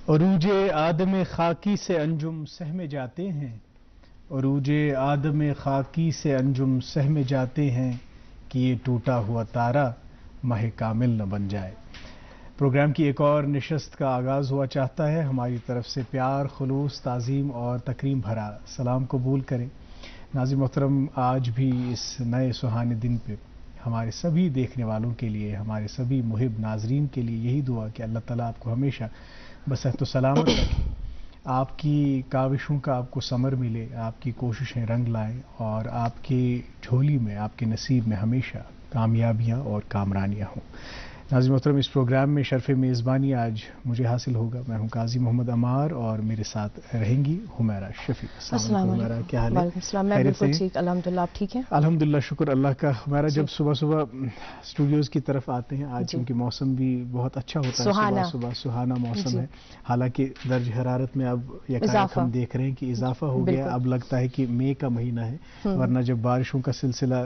अरूजे आदम खाकी से अंजुम सहमे जाते हैं, अरूजे आदम खाकी से अंजुम सहमे जाते हैं कि ये टूटा हुआ तारा माह कामिल न बन जाए। प्रोग्राम की एक और नशस्त का आगाज़ हुआ चाहता है। हमारी तरफ से प्यार, खुलूस, ताज़ीम और तकरीम भरा सलाम कबूल करें। नाज़िम मोहतरम, आज भी इस नए सुहाने दिन पे हमारे सभी देखने वालों के लिए, हमारे सभी मुहिब नाजरीन के लिए यही दुआ कि अल्लाह ताला आपको हमेशा बसहत सलामत रखे, आपकी काविशों का आपको समर मिले, आपकी कोशिशें रंग लाएं और आपकी झोली में, आपके नसीब में हमेशा कामयाबियां और कामरानियां हों। नाज़िम मोहतरम, इस प्रोग्राम में शर्फ़ मेज़बानी आज मुझे हासिल होगा। मैं हूं काजी मोहम्मद अमार और मेरे साथ रहेंगी हुमैरा शफी। अस्सलाम वालेकुम, क्या हाल है? मैं बिल्कुल ठीक, अल्हम्दुलिल्लाह। आप ठीक हैं? अल्हम्दुलिल्लाह, शुक्र अल्लाह का। हुमैरा, जब सुबह सुबह स्टूडियोज़ की तरफ आते हैं, आज क्योंकि मौसम भी बहुत अच्छा होता है, सुबह सुबह सुहाना मौसम है। हालांकि दर्ज हरारत में अब यकायक हम देख रहे हैं कि इजाफा हो गया। अब लगता है कि मई का महीना है, वरना जब बारिशों का सिलसिला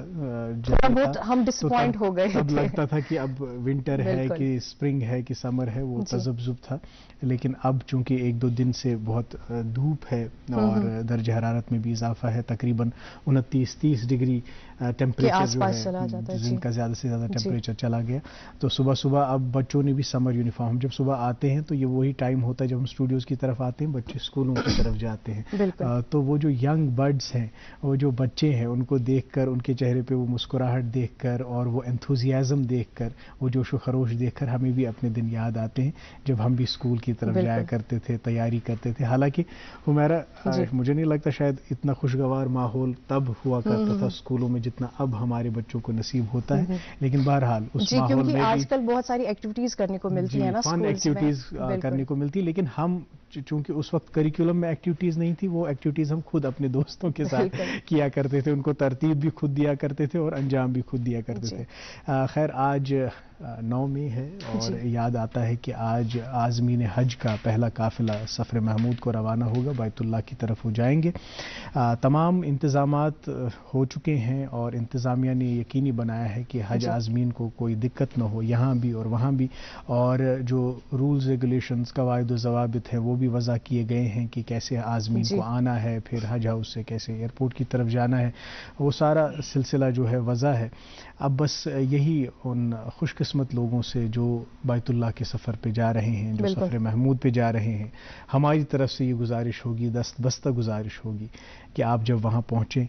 हम डिसअपॉइंट हो गए, अब लगता था कि अब विंटर है कि स्प्रिंग है कि समर है, वो तजब्जुब था। लेकिन अब चूंकि एक दो दिन से बहुत धूप है और दर्ज हरारत में भी इजाफा है, तकरीबन 29-30 डिग्री टेम्परेचर जो है, जिनका ज़्यादा से ज़्यादा टेम्परेचर चला गया। तो सुबह सुबह अब बच्चों ने भी समर यूनिफॉर्म, जब सुबह आते हैं तो ये वही टाइम होता है जब हम स्टूडियोज़ की तरफ आते हैं, बच्चे स्कूलों की तरफ जाते हैं। तो वो जो यंग बर्ड्स हैं, वो जो बच्चे हैं, उनको देखकर, उनके चेहरे पे वो मुस्कुराहट देखकर और वो एंथुजियाज़म देखकर, वो जोश व खरोश देखकर हमें भी अपने दिन याद आते हैं जब हम भी स्कूल की तरफ जाया करते थे, तैयारी करते थे। हालांकि हुमैरा, मुझे नहीं लगता शायद इतना खुशगवार माहौल तब हुआ करता था स्कूलों में जितना अब हमारे बच्चों को नसीब होता है। लेकिन बहरहाल उस माहौल में आजकल बहुत सारी एक्टिविटीज करने को मिलती है ना, फन एक्टिविटीज करने को मिलती है। लेकिन हम चूंकि उस वक्त करिकुलम में एक्टिविटीज नहीं थी, वो एक्टिविटीज हम खुद अपने दोस्तों के साथ किया करते थे, उनको तरतीब भी खुद दिया करते थे और अंजाम भी खुद दिया करते थे। खैर, आज 9 मई है और याद आता है कि आज आज़मीन हज का पहला काफिला सफ़र महमूद को रवाना होगा, बैतुल्लाह की तरफ वो जाएंगे। तमाम इंतज़ामात हो चुके हैं और इंतज़ामिया ने यकीनी बनाया है कि हज आज़मीन को कोई दिक्कत न हो, यहाँ भी और वहाँ भी। और जो रूल्स रेगुलेशंस, कवायद व ज़वाबित हैं, वो भी वज़ा किए गए हैं कि कैसे आज़मीन को आना है, फिर हज हाउस से कैसे एयरपोर्ट की तरफ जाना है, वो सारा सिलसिला जो है वज़ा है। अब बस यही उन खुशकिस्मत लोगों से जो बैतुल्लाह के सफ़र पे जा रहे हैं, जो सफ़र महमूद पे जा रहे हैं, हमारी तरफ से ये गुजारिश होगी, दस्तबस्ता गुजारिश होगी कि आप जब वहाँ पहुँचें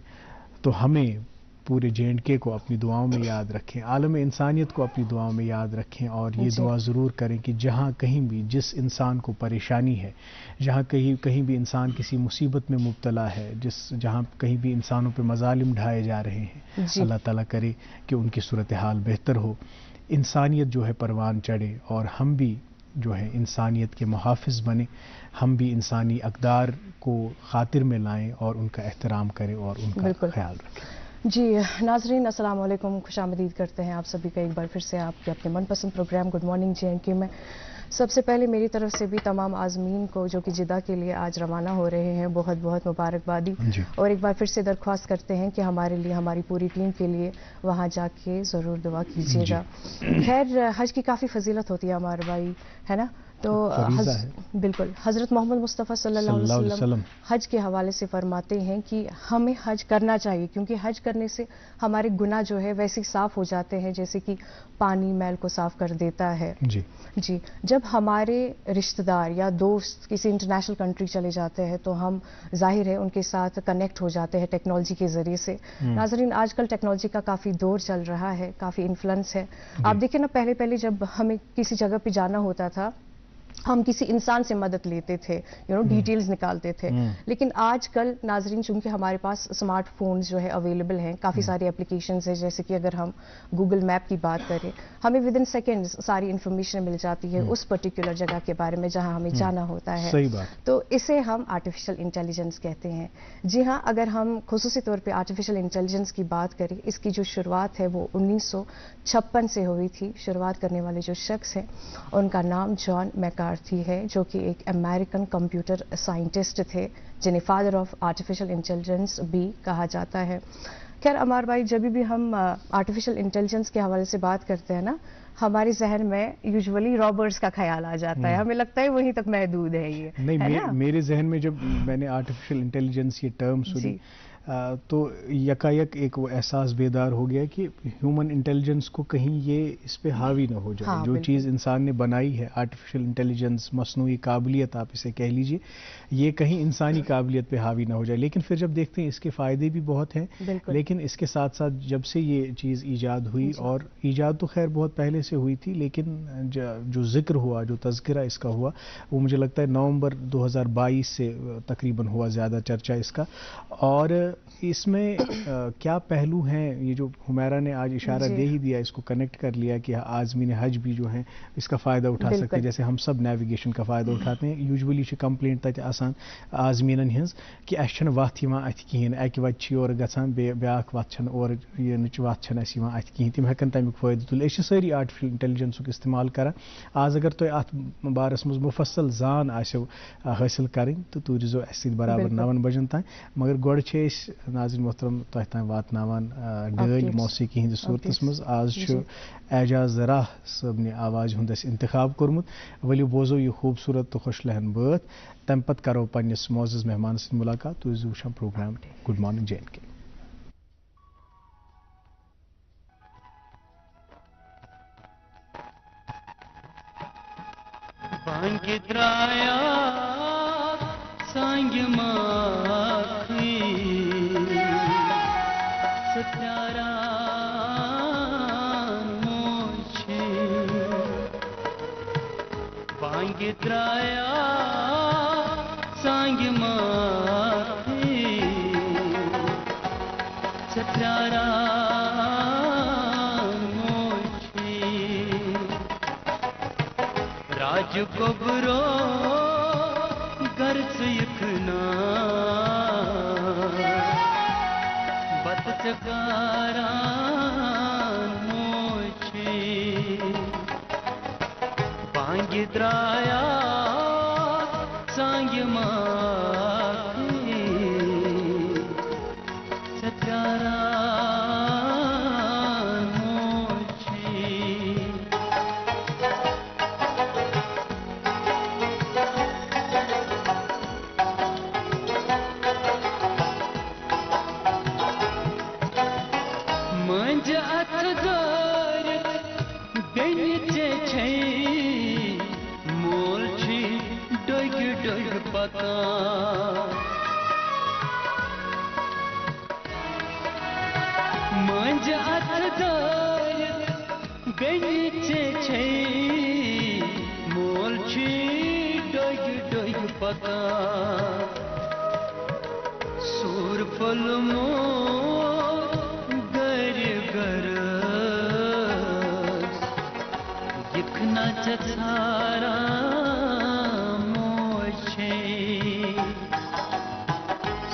तो हमें पूरे J&K को अपनी दुआओं में याद रखें, आलम इंसानियत को अपनी दुआओं में याद रखें और ये दुआ ज़रूर करें कि जहाँ कहीं भी जिस इंसान को परेशानी है, जहाँ कहीं भी इंसान किसी मुसीबत में मुब्तला है, जहाँ कहीं भी इंसानों पे मज़ालिम ढाए जा रहे हैं, अल्लाह ताला करे कि उनकी सूरत हाल बेहतर हो, इंसानियत जो है परवान चढ़े और हम भी जो है इंसानियत के मुहाफ़िज़ बने, हम भी इंसानी अक़दार को ख़ातिर में लाएं और उनका एहतराम करें और उनका ख्याल रखें। जी नाज़रीन, अस्सलाम वालेकुम, खुशामदीद करते हैं आप सभी का एक बार फिर से आपके अपने मनपसंद प्रोग्राम गुड मॉर्निंग J&K में। सबसे पहले मेरी तरफ से भी तमाम आज़मीन को जो कि जिद्दा के लिए आज रवाना हो रहे हैं, बहुत बहुत मुबारकबादी। और एक बार फिर से दरख्वास्त करते हैं कि हमारे लिए, हमारी पूरी टीम के लिए वहाँ जाके ज़रूर दुआ कीजिएगा। खैर, हज की काफ़ी फजीलत होती है हमारे भाई, है ना? तो बिल्कुल हज़रत मोहम्मद मुस्तफ़ा सल्लल्लाहु अलैहि वसल्लम हज के हवाले से फरमाते हैं कि हमें हज करना चाहिए, क्योंकि हज करने से हमारे गुनाह जो है वैसे ही साफ़ हो जाते हैं जैसे कि पानी मैल को साफ़ कर देता है। जी, जब हमारे रिश्तेदार या दोस्त किसी इंटरनेशनल कंट्री चले जाते हैं तो हम जाहिर है उनके साथ कनेक्ट हो जाते हैं टेक्नोलॉजी के ज़रिए से। नाज़रीन, आजकल टेक्नोलॉजी का काफ़ी दौर चल रहा है, काफ़ी इन्फ्लुएंस है। आप देखिए ना, पहले जब हमें किसी जगह पे जाना होता था, हम किसी इंसान से मदद लेते थे, डिटेल्स निकालते थे। लेकिन आजकल नाजरीन, चूंकि हमारे पास स्मार्टफोन्स जो है अवेलेबल हैं, काफ़ी सारी एप्लीकेशंस है, जैसे कि अगर हम गूगल मैप की बात करें, हमें विद इन सेकेंड्स सारी इन्फॉर्मेशन मिल जाती है उस पर्टिकुलर जगह के बारे में जहां हमें जाना होता है। सही बात। तो इसे हम आर्टिफिशियल इंटेलिजेंस कहते हैं। जी हाँ, अगर हम खुसूसी तौर पर आर्टिफिशियल इंटेलिजेंस की बात करें, इसकी जो शुरुआत है वो 1956 से हुई थी। शुरुआत करने वाले जो शख्स हैं उनका नाम जॉन मैकार्थी है, जो कि एक अमेरिकन कंप्यूटर साइंटिस्ट थे, जिन्हें फादर ऑफ आर्टिफिशियल इंटेलिजेंस भी कहा जाता है। खैर अमार भाई, जब भी हम आर्टिफिशियल इंटेलिजेंस के हवाले से बात करते हैं ना, हमारे जहन में यूजुअली रॉबर्स का ख्याल आ जाता है, हमें लगता है वहीं तक महदूद है ये, नहीं, है ना? मेरे जहन में जब मैंने आर्टिफिशियल इंटेलिजेंस ये टर्म सुनी तो यकायक एक वो एहसास बेदार हो गया कि ह्यूमन इंटेलिजेंस को कहीं ये इस पे हावी ना हो जाए। हाँ, जो चीज़ इंसान ने बनाई है, आर्टिफिशियल इंटेलिजेंस, मसनूई काबिलियत आप इसे कह लीजिए, ये कहीं इंसानी काबिलियत पे हावी ना हो जाए। लेकिन फिर जब देखते हैं इसके फ़ायदे भी बहुत हैं, लेकिन इसके साथ साथ जब से ये चीज़ ईजाद हुई, और ईजाद तो खैर बहुत पहले से हुई थी, लेकिन जो जिक्र हुआ, जो तज़किरा इसका हुआ, वो मुझे लगता है नवंबर 2022 से तकरीबन हुआ ज़्यादा चर्चा इसका। और इसमें क्या पहलू हैं, ये जो हुमैरा ने आज इशारा दे ही दिया, इसको कनेक्ट कर लिया कि आज़मीन हज भी जो है इसका फ़ायदा उठा सकते हैं, जैसे हम सब नेविगेशन का फ़ायदा उठाते हैं। यूजुअली कंप्लेंट तक आसान आज़मीन हज कि अस वत अत कहें, अक वत और गसान ब्याक वत और यह वत अत कहें, तम हेकन तमिक फ़ायदे तुल। सारी आर्टिफिशियल इंटेलिजेंसुक इस्तेमाल करान। आज अगर तुम अत बारस मज मुफसल जान आसो हासिल करें तो तुम रोजो अस बराबर 9 बजन तान। मगर गोड़ नाज़रीन मोहतरम तह तान वातनावान डल मौसीकी हिंद सूरतस मज। आज एजाज ज़रा सबने आवाज़ हुंद इंतखाब कोरमुत। वलियो बोजो ये खूबसूरत तो खुश लहन बात, तम पत करो पन्निस मोअज़्ज़ज़ मेहमान से मुलाकात। तो वुचान प्रोग्राम गुड मॉर्निंग JNK। बांगे द्राया सांग माखी सत्यारा मोछे, बांगे द्राया सांग माखी सत्यारा राज गोबरो गर्ज यखना बत चकारा मोछे, बांग द्राया सांग माखी सत्यारा मंज अथ बेनिचे छे मोल छी डोग डोग पका सूर फल मो गर गर यखना चथारा मोछे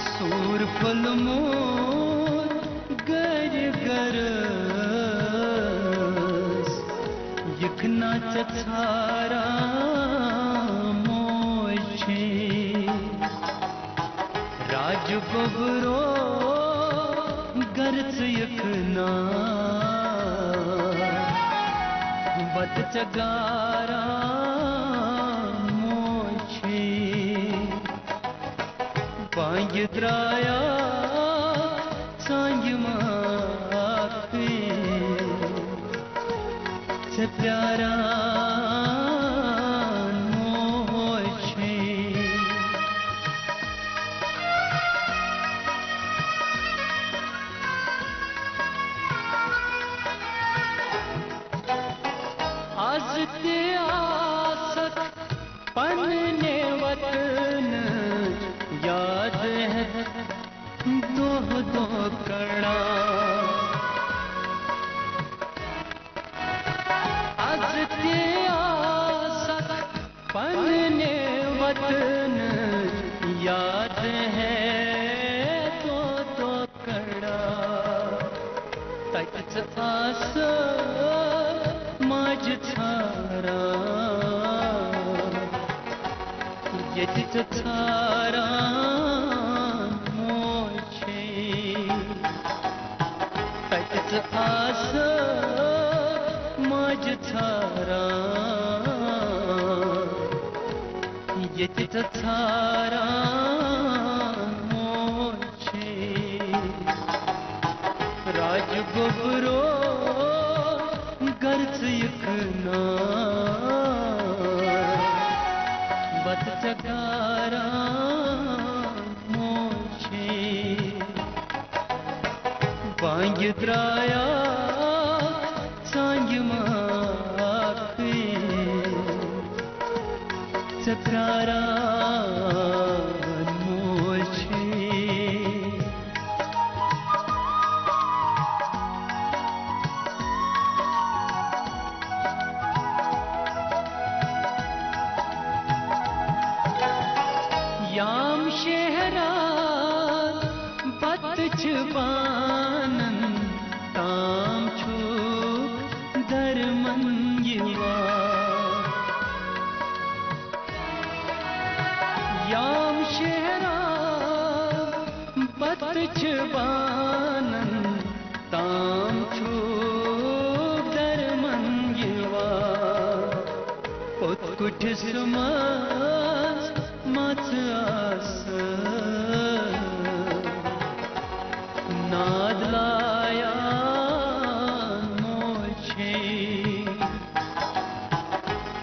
सूर फल मो यखना चथारा मोछे, राज गोबरो गर्ज यखना बत चगारा मोछे, बांग द्राया सांग माखी से प्यारा मोछे। आज ते आसक पन्ने वतन याद है दो दो कड़ा, पन्ने वतन याद है तो कड़ा, तच आस मज छारा यदि छारा मोछे, तच आस मज मज थारा ये थारा मोछे राज गोबरो गर्ज यकना बत चकारा मोछे बांग द्राया सांग माखी चकारा मोछे याम शहरा बत छबानन ताम छूक दरमन युवा याम शहरा बत छबानन ताम छूक दरमन युवा उत्कुठ समाज मत आस नाद लाया मोछे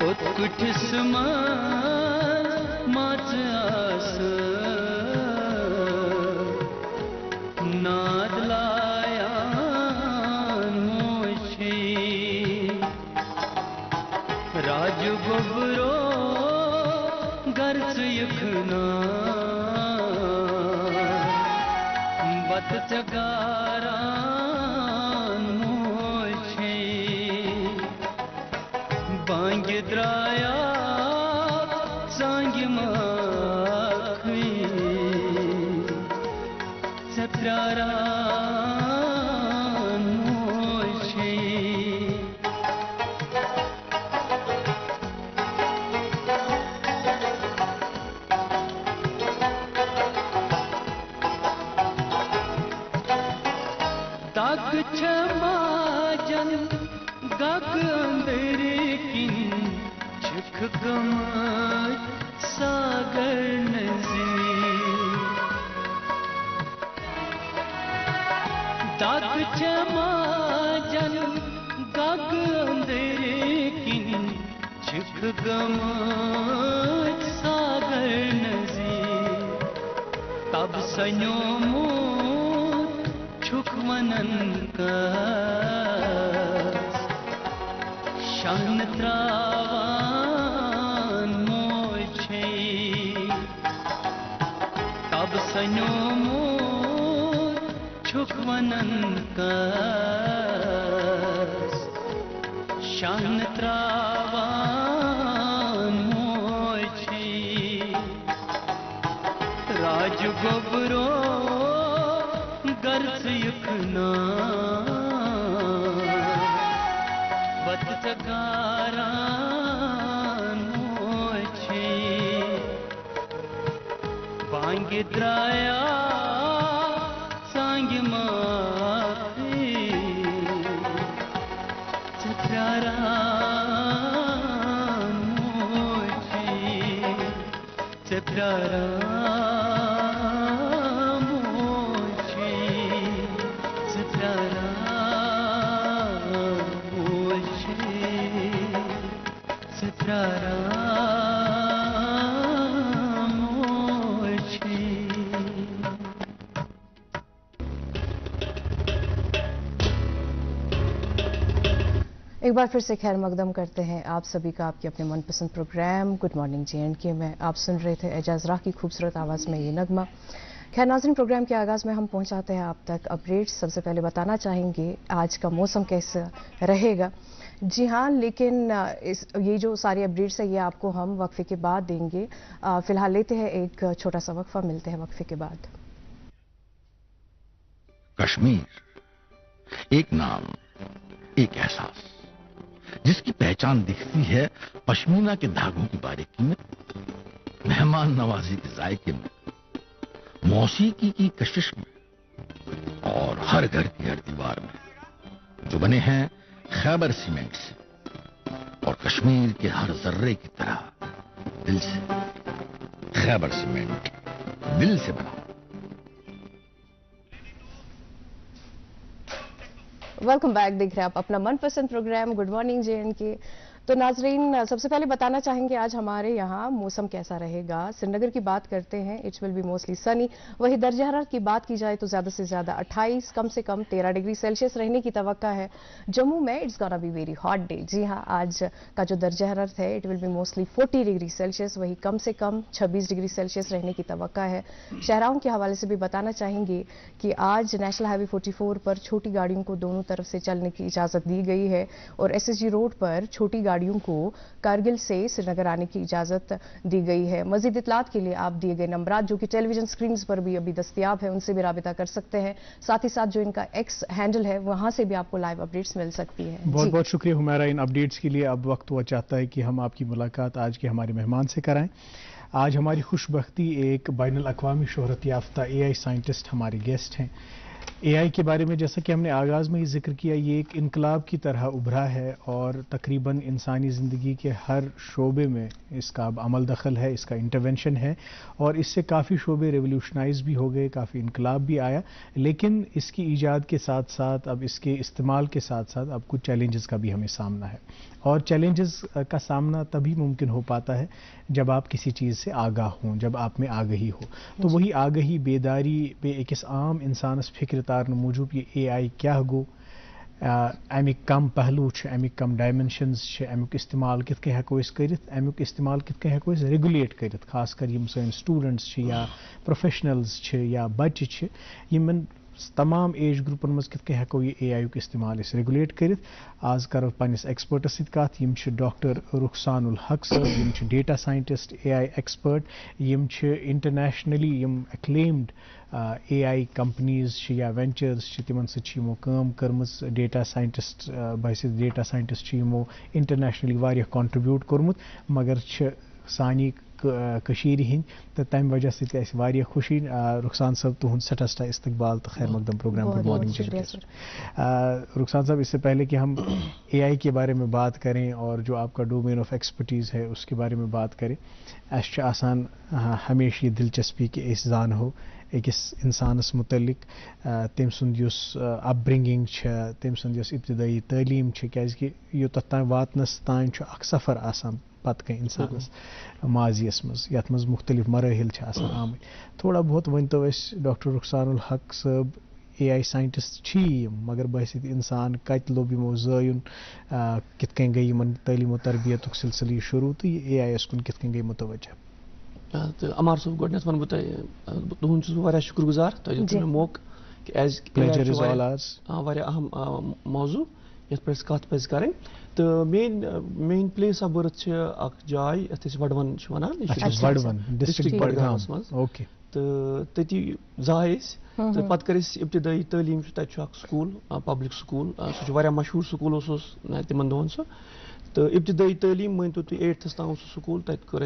उत्कुठ समाज मत आस नाद लाया मोछे राज गोबरो गर्ज यखना बत चगारा मोछे बांग द्राया सांग माखी चत्रारा मोछे तक छमाजन गग अंदर किन छिख गम सागर नज़ीर तक छमाजन गग अंदर किन छिख गम सागर नज़ीर तब सन्यो छुक मनन का शान त्रावान मोछे तब सन्यो छुक मनन का शान त्रावान मोछे राज गोबरो गर्ज यखना बत चगारा मोछे बांग द्राया सांग माखी चत्रारा मोछे चत्रारा एक बार फिर से खैर मकदम करते हैं आप सभी का आपके अपने मनपसंद प्रोग्राम गुड मॉर्निंग J&K में। आप सुन रहे थे एजाज राह की खूबसूरत आवाज़ में ये नगमा। खैर नाज़रीन, प्रोग्राम के आगाज़ में हम पहुंचाते हैं आप तक अपडेट्स। सबसे पहले बताना चाहेंगे आज का मौसम कैसा रहेगा। जी हाँ, लेकिन ये जो सारी अपडेट्स है ये आपको हम वक्फे के बाद देंगे। फिलहाल लेते हैं एक छोटा सा वक्फा, मिलते हैं वक्फे के बाद। कश्मीर एक नाम, एक एहसास, जिसकी पहचान दिखती है पश्मीना के धागों की बारीकी में, मेहमान नवाजी के जायके में, मौसीकी की कशिश में और हर घर की हर दीवार में, जो बने हैं खैबर सीमेंट से। और कश्मीर के हर जर्रे की तरह दिल से। खैबर सीमेंट दिल से बना। Welcome back. देख रहे हैं आप अपना मनपसंद प्रोग्राम गुड मॉर्निंग JNK। तो नाजरीन, सबसे पहले बताना चाहेंगे आज हमारे यहाँ मौसम कैसा रहेगा। श्रीनगर की बात करते हैं, it's will be mostly Sunny. वही दर्जा हरारत की बात की जाए तो ज्यादा से ज्यादा 28, कम से कम 13 डिग्री सेल्सियस रहने की तवक्का है। जम्मू में it's gonna be very hot day. जी हाँ, आज का जो दर्जा हरारत है it will be mostly 40 degree Celsius, वही कम से कम 26 डिग्री सेल्सियस रहने की तवक्का है। शहराओं के हवाले से भी बताना चाहेंगे कि आज नेशनल हाईवे 44 पर छोटी गाड़ियों को दोनों तरफ से चलने की इजाजत दी गई है और SSG रोड पर छोटी गाड़ियों को कारगिल से श्रीनगर आने की इजाजत दी गई है। मजीद इतलात के लिए आप दिए गए नंबरात जो कि टेलीविजन स्क्रीन पर भी अभी दस्तयाब है, उनसे भी राबिता कर सकते हैं। साथ ही साथ जो इनका X हैंडल है वहां से भी आपको लाइव अपडेट्स मिल सकती है। बहुत बहुत शुक्रिया हुमैरा इन अपडेट्स के लिए। अब वक्त हुआ चाहता है कि हम आपकी मुलाकात आज के हमारे मेहमान से कराएं। आज हमारी खुशबख्ती एक बैनुल अक़वामी शोहरत याफ्ता AI साइंटिस्ट हमारे गेस्ट हैं। AI के बारे में जैसा कि हमने आगाज़ में ही जिक्र किया, ये एक इनकलाब की तरह उभरा है और तकरीबन इंसानी ज़िंदगी के हर शोबे में इसका अब अमल दखल है, इसका इंटरवेंशन है और इससे काफ़ी शोबे रेवोल्यूशनाइज भी हो गए, काफ़ी इनकलाब भी आया। लेकिन इसकी ईजाद के साथ साथ अब इसके इस्तेमाल के साथ साथ अब कुछ चैलेंजेस का भी हमें सामना है और चैलेंजेस का सामना तभी मुमकिन हो पाता है जब आप किसी चीज़ से आगाह हों, जब आप में आगही हो। तो वही आगही बेदारी पे एक आम इंसानस फिक्र तार मूजूब ये AI क्या गो, अमिक कम पहलू, अमिक कम डायमेंशंस, अमुक इस्तेमाल कित कन हेको करित, अमुक इस्तेमाल कित कन हेको रेगुलेट करित, खासकर यम सन स्टूडेंट्स या प्रोफेशनल्स या बच्चे यमन तमाम एज ग्रुपन मज कित कन हेको ये AI युक इस्तेमाल रेगुलेट करित। आज करो पन्निस एक्सपर्टस सत कत, यम डॉक्टर रुखसानुल हक साहब, यम डेटा साइंटिस्ट AI एक्सपर्ट, यम इंटरनेशनली यम एक्लेम्ड AI कंपनीज या वेंचर्स तिमन सो काम कर्मस। डेटा साइंटिस्ट बहसियत डेटा साइंटिस्ट यमो इंटरनेशनली वारिया कंट्रीब्यूट कोर्मुत, मगर सानी कशीर हिंद तो तम वजह से वारिया खुशी। रुखसान साहब तुहद सठा सठा इस्तकबाल तो खैर मकदम प्रोग्राम गुड मॉर्निंग। रुखसान साहब, इससे पहले कि हम AI के बारे में बात करें और जो आपका डोमेन ऑफ एक्सपर्टीज़ है उसके बारे में बात करें, अस आसान हमेशा ये दिलचस्पी कि अस जानो अकिस इंसानस मुतलिक तम सुंद युस अपब्रिंगिंग तम सुंद युस इब्तदाई तालीम कि योत तान वातनस तान अख सफ़र आसान पत कं इंसानस माजियस मज यथ मज मुख्तलिफ मराहिल आमत। थोड़ा बहुत वन तो डॉक्टर रुखसानुल हक साहब AI साइंटिस्ट मगर बहसियत इंसान कत लोब यमो ज़ायुन, कित कन गई यमन तालीम तरबियत सिलसिले शुरू तो ये AI कुन कित कन गई मुतवज्जह। तो अमार साहब गोडनेथ वन बह तुहद वारिया शुक्रगुजार तुम दित मौक कि एज वारिया अहम मौजू ये पे कत पे करें। तो मेन प्लेस ऑफ बर्थ जाय ये वडवन वनान डिस्ट्रिक्ट बडगामस मज। तो तती जाय तो पत कर इब्तदाई तालीम स्कूल पब्लिक स्कूल सह वारिया मशहूर स्कूल तिमन दोहन सह। तो इब्तदाई तालीम मान तो 8th ताम स्कूल तत कर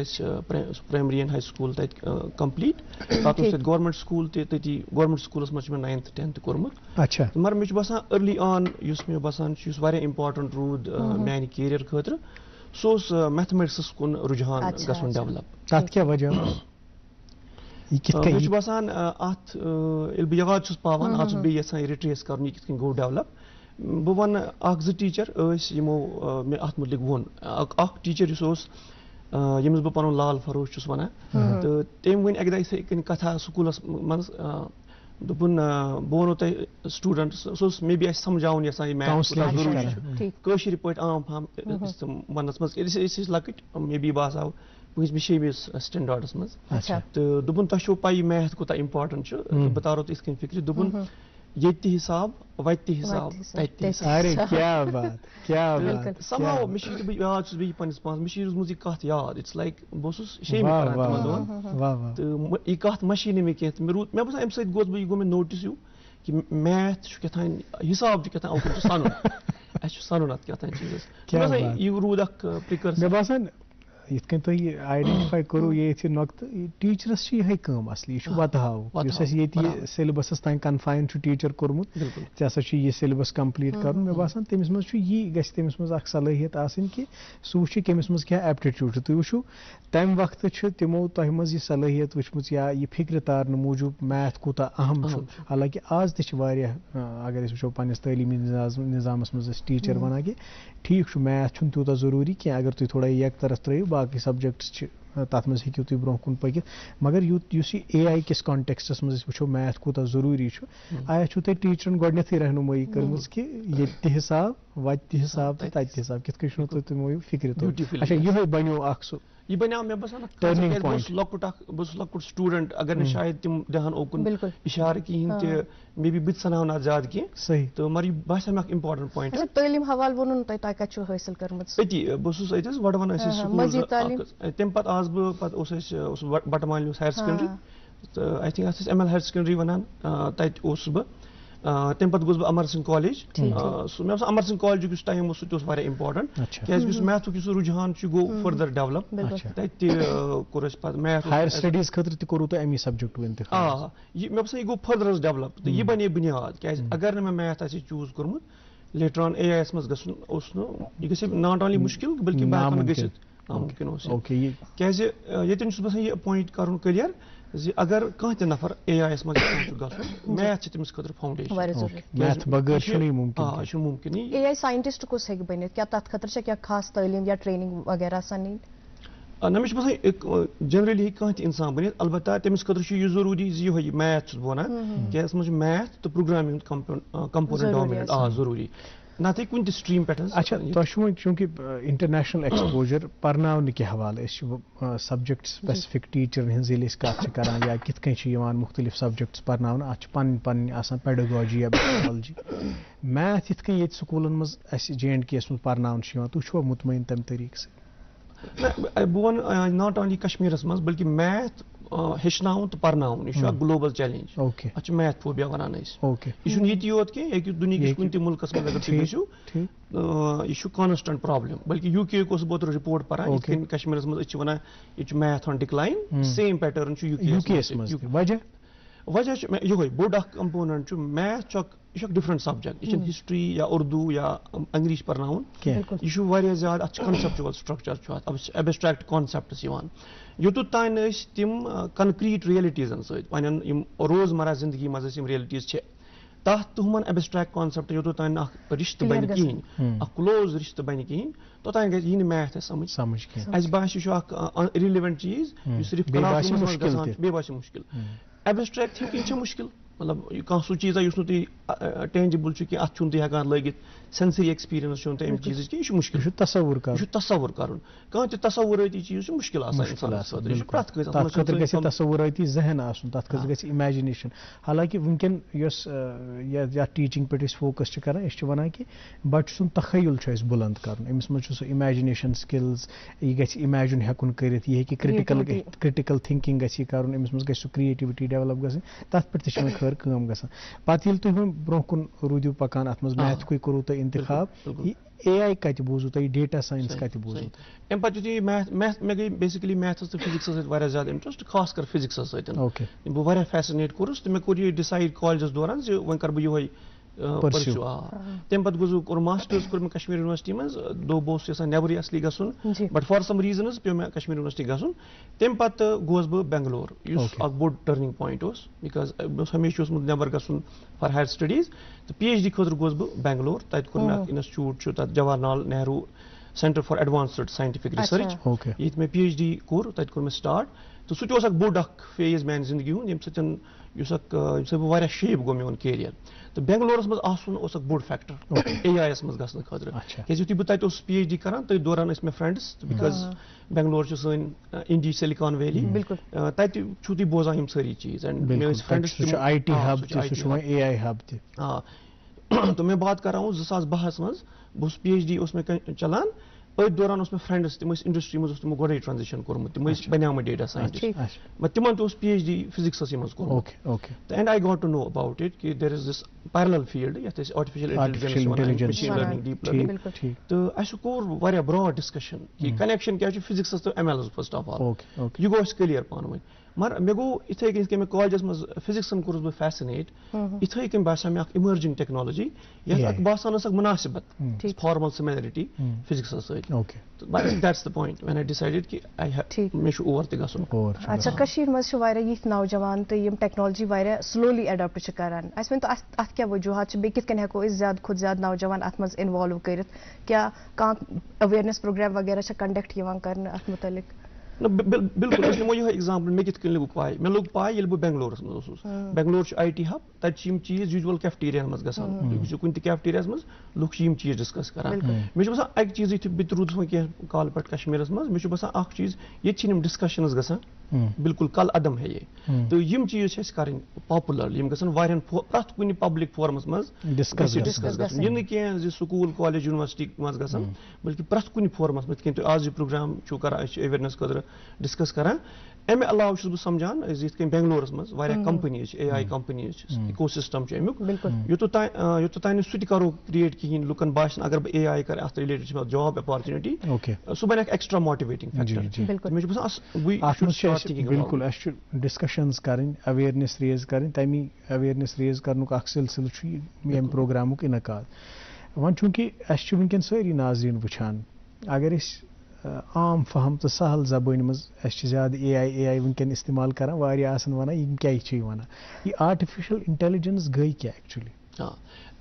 प्राइमरी एंड हाई स्कूल तत कंप्लीट। पे गवर्नमेंट स्कूल तती गवर्नमेंट स्कूल मज 9th 10th कोर्मुत। अच्छा, मगर मे बसान अर्ली ऑन मे बसान इम्पार्टेंट रूद मान कैरियर खतर सह मैथमेटिक्स कुन रुझान गसन डेवलप। तथ क्या वजह मे बसान अत बह याद पावान अत बे रिट्रेस कर कित गो डेवलप। बह वन ज टीचर यमो मे अत मुतलिक वोन टीचर यमस बह पन लाल फरोश वन तो तम वन अक दे कथा स्कूलस मज दोपन बह वनो तुम स्टूडेंट सह मे बी समझावन यसान मैथ पे आम फाम वनस मज लकट मे बी बह आव 5th स्टैंडर्डस मज। तो दोपन तुम पाई मैथ कोता इम्पार्टेंट बह तारो तो इस फिक्र दोपन ये हिसाब वत हिसाब अरे क्या बात क्या बात समाव मे याद बह पन्निस पास मे रोजमुत कत याद इट्स लाइक बह शेम करान तो यह कत मशी मे कह मे बसान अमे सत गो मे नोटिस यू कि मैथ कथान हिसाब कथान ओकुन सन सन अत कथान चीजस यह रूद प्रिकर। मे बसान यित कन तुम आइडेंटिफाई करो ये नक्त टीचरस यह कम असली यह वतहाव ये सिलेबस तान कन्फाइन टीचर कोर्मुत ऐसा यह सिलेबस कंप्लीट कर मे बासान तमिस मज यह तमिस मज सलाहियत आसन कि सह वुच कमिस मज क्या एप्टीट्यूड तुम वुचो तम वक्त तमो तह मज यह सलाहियत वुचमत या यह फिक्र तारन मूजूब मैथ कूता अहम हालांकि आज अगर वो पन्निस तलीमी निज़ामस मज टीचर वन कि ठीक मैथ तूत जरूरी क्या अगर तुम थोड़ा एक तरफ त्रो बाकी सब्जेक्ट्स तथ मज हेकू तुम ब्रोह कुन पकित मगर युस AI किस कॉन्टेक्स्टस मज वो मैथ कूता जरूरी आया तुम टीचरन गोडनेथै रहनुमाई कर्म कि ये हिसाब वत हिसाब तो तत हिसाब कित तुमो फिक्र तो अच्छा यह बनो अख यह बना मे बसान लकुट स्टूडेंट अगर न शायद तम दहन ओकुन इशार कहें मे बी बत सना ना ज्यादा कह सही तो मगर यह बासा मे इम्पार्टेंट पॉइंट तालीम हवाल वोन तुम कत हासिल कर्मत अति बहुत अत वडवन तम पे आज बह बटमाल higher secondary I think ML higher secondary वनान तत बह तम पे गोस अमर सिंह कॉलेज मे अमर सिंह कॉलेज टाइम सह इम्पार्टेंट क्या मैथ रुझान गो फर्दर डेवलप तत मैथ हायर स्टडीज खतर तु अमी सब्जेक्ट इंतखाब मे बसान यह गो फर्दर डेवलप तो यह बने बुनियाद क्या अगर मे मैथ चूज कोर्मुत लेटर ऑन AIS मज गह नॉट ओनली मुश्किल बल्कि मुमकिन क्या बसान यह पॉइंट कर क्लियर अगर कह नफर AIS मज मैथ तमिस खतर फाउंडेशन मैथ बगैर मुमकिन AI साइंटिस्ट कुछ हेक बनित क्या तथ खतर क्या खास तालीम या ट्रेनिंग वगैरह सन ना मे बसान जनरली कह इंसान बनित अलबत्ता तमिस खतर यह जरूरी यह मैथ वन क्या मैथ तो प्रोग्रामिंग कंपोनेंट डोमिनेंट जरूरी ना कुन स्ट्रीम पे अच्छा तुम चूंकि इंटरनेशनल एक्सपोजर पर्न के हवाले सब्जेक्ट स्पेसिफिक टीचर कत करान या कित मुख्तलिफ सब्जेक्ट्स पर्न पन पेडागॉजी या मेथोडोलॉजी मैथ ये स्कूलन मज JNK पर्न तुम मुतमईन तम तरीक से बह वन नॉट ओनली कश्मीर मज बल्कि मैथ हेचन तो पर्न यह ग्लोबल चैलेंज अत मैथ फोबिया वनान यह योत कह दुनिया कुन मुल्क मज अगर तुम गो यह कॉन्स्टेंट प्रॉब्लम बल्कि UK बहुत रिपोर्ट पान कश्मीर मज वन यह math on decline same pattern UK वजह ये बोड कंपोनेंट मैथ यह डिफरेंट सब्जेक्ट यह हिस्ट्री या उर्दू या इंग्लिश पर्न यह ज्यादा कंसेप्चुअल स्ट्रक्चर एब्स्ट्रैक्ट कॉन्सेप्ट्स योतुत तान तम कनक्रीट रियलिटीजन सम रोजमर्रा जिंदगी मज रियलिटीज तथ तुमन एब्स्ट्रैक्ट कॉन्सेप्ट योतुत तान रिश्त बन कहें क्लोज रिश्त बन कहें तोतान गई मैथ समझ अस बास रिलेवेंट चीज सिर्फ बे बास मुश्किल एब्स्ट्रैक्ट थिंकिंग मुश्किल मतलब कह सू चीज़ा तुम टेंजिबल कि अत तुम लगित सेंसरी एक्सपीरियंस तुम चीज कि यह मुश्किल तस्वुर कर कह तस्वुराती चीज मुश्किल तस्वुराती जहन तथ इमेजिनेशन हालांकि वनकन या टीचिंग पे फोकस कर वन कि बच्चे सुन तखयुल बुलंद कर अमिस मज इमेजिनेशन स्किल्स यह गि इमेजिन हेकुन कर क्रिटिकल थिंकिंग गि कर अमिस मज गि क्रिएटिविटी डेवलप गि तथ पे खैर कम गसान पे तुम ब्रोह कुन रूदू पकान अत मज मैथ कोई करू तुम इंतखाब AI कत बूजू तुम डेटा साइंस कत बूजू अम पे मैथ मे गई बेसिकली मैथस तो फिजिक्स ज्यादा इंटरेस्ट खास कर फिजिक्स बह फैसिनेट कोर्स तो मे कोर यह डिसाइड कॉलेजस दौरान वो कर बह परस्यू तम पे गोस मास्टर्स कोर कश्मीर यूनिवर्सिटी मज बहुत यसान नबर असली गसन बट फॉर सम रीजनस पे मे कश्मीर यूनिवर्सिटी गसन तम पे गोस बह बेंगलोर बोड टर्निंग पॉइंट बिकॉज हमेशा नबर गसन फॉर हायर स्टडीज तो PhD खतर गोस बह बेंगलोर तत कोर मे इंस्टीट्यूट तत Jawaharlal Nehru centre for advanced scientific research ये मे PhD कोर तत कोर मे स्टार्ट तो सह बोड फेज मान जिंदगी हूँ बह शेप गो मेन कैरियर तो बेंगलोरस मज आसन बोड फैक्टर AIS मज गसन खतर क्या बह तत PhD करान तो दौरान मे फ्रेंड्स बिकॉज बेंगलोर सन इंडी सिलिकॉन वैली तत तुम बोजान सारी चीज एंड मे फ्रेंड्स AI हब तो मैं बात कर रहा हूँ 2012 मज बह PhD मे चलान अथ दौरान उस मे फ्रेंड्स तम इंडस्ट्री मज तमो गोडे ट्रांजिशन कोर्मुत तम बनियाम डेटा साइंटिस्ट तिमन तो PhD फिजिक्स मज कोर्मुत and I got to know about it कि there is this parallel field यथ artificial intelligence machine learning deep learning तो अस कोर वारिया ब्रॉड डिस्कशन कि कनेक्शन क्या फिजिक्स तो ML फर्स्ट ऑफ ऑल यह गो क्लियर पान वन मगर मे गो इथे कन मे कॉलेज मज फिजिक्स कोर्स बह फैसिनेट इथे कन बासा मे इमर्जिंग टेक्नोलॉजी यह बासान मुनासिबत फॉर्मल सिमिलरिटी फिजिक्स सत that's the point when I decided कि आई मे ओवर त गसन अच्छा कशीर मज यथ नौजवान तो यम टेक्नोलॉजी वारिया स्लोली एडॉप्ट करान अस वन तो अत क्या वजूहत बे कित कन हेको ज्यादा खुद ज्यादा नौजवान अत मज इन्वॉल्व करित क्या अवेयरनेस प्रोग्राम वगैरह कंडक्ट कर अत मुतलिक बिल्कुल अस निमो यह एग्जाम्पल मे कित लोग पाई मे लोग पाई ये बेंगलोरस मज बेंगलोर IT हब तत चीज यूजुअल कैफेटेरिया मज गसान कुन कैफेटेरिया मज लुक चीज डिस्कस करान मे बसान अक चीज यु रूदस वह कल पे कश्मीरस मज मे बसान अख चीज ये डिस्कशनस गसान बिल्कुल कल अदम है ये तो यम चीज कर पॉपुलर यम गसान वारियन प्रथ कुन पब्लिक फोरमस मज डिस्कस गसान यह कह स्कूल कॉलेज यूनिवर्सिटी मज गसान बल्कि प्रथ कुन फोरमस मज कह आज प्रोग्राम कर अवेयरनेस खतर डिस्कस करान अमे अलाव बह समझान यथ बेंगलोरस मज वारिया कंपनीज AI कंपनीज इकोसिस्टम अमुक योत तान सह करो क्रिएट कहें लुकन बासन अगर बह AI कर अत रिलेटेड जॉब अपॉर्चुनिटी सह बन एक्स्ट्रा मोटिवेटिंग फैक्टर मे बसान बिल्कुल डिस्कशंस करें अवेयरनेस रेज करें तमी अवेयरनेस रेज करनुक अख सिलसिल यम प्रोग्रामुक इनकाद वन चूंकि वनकन सारी नाज़रीन वुछान अगर आम फहम तो सहल जबान मज ज्यादा AI वनकन इस्तेमाल करान वारिया आसन वनान यम क्या वनान ये आर्टिफिशियल इंटेलिजेंस गई क्या एक्चुअली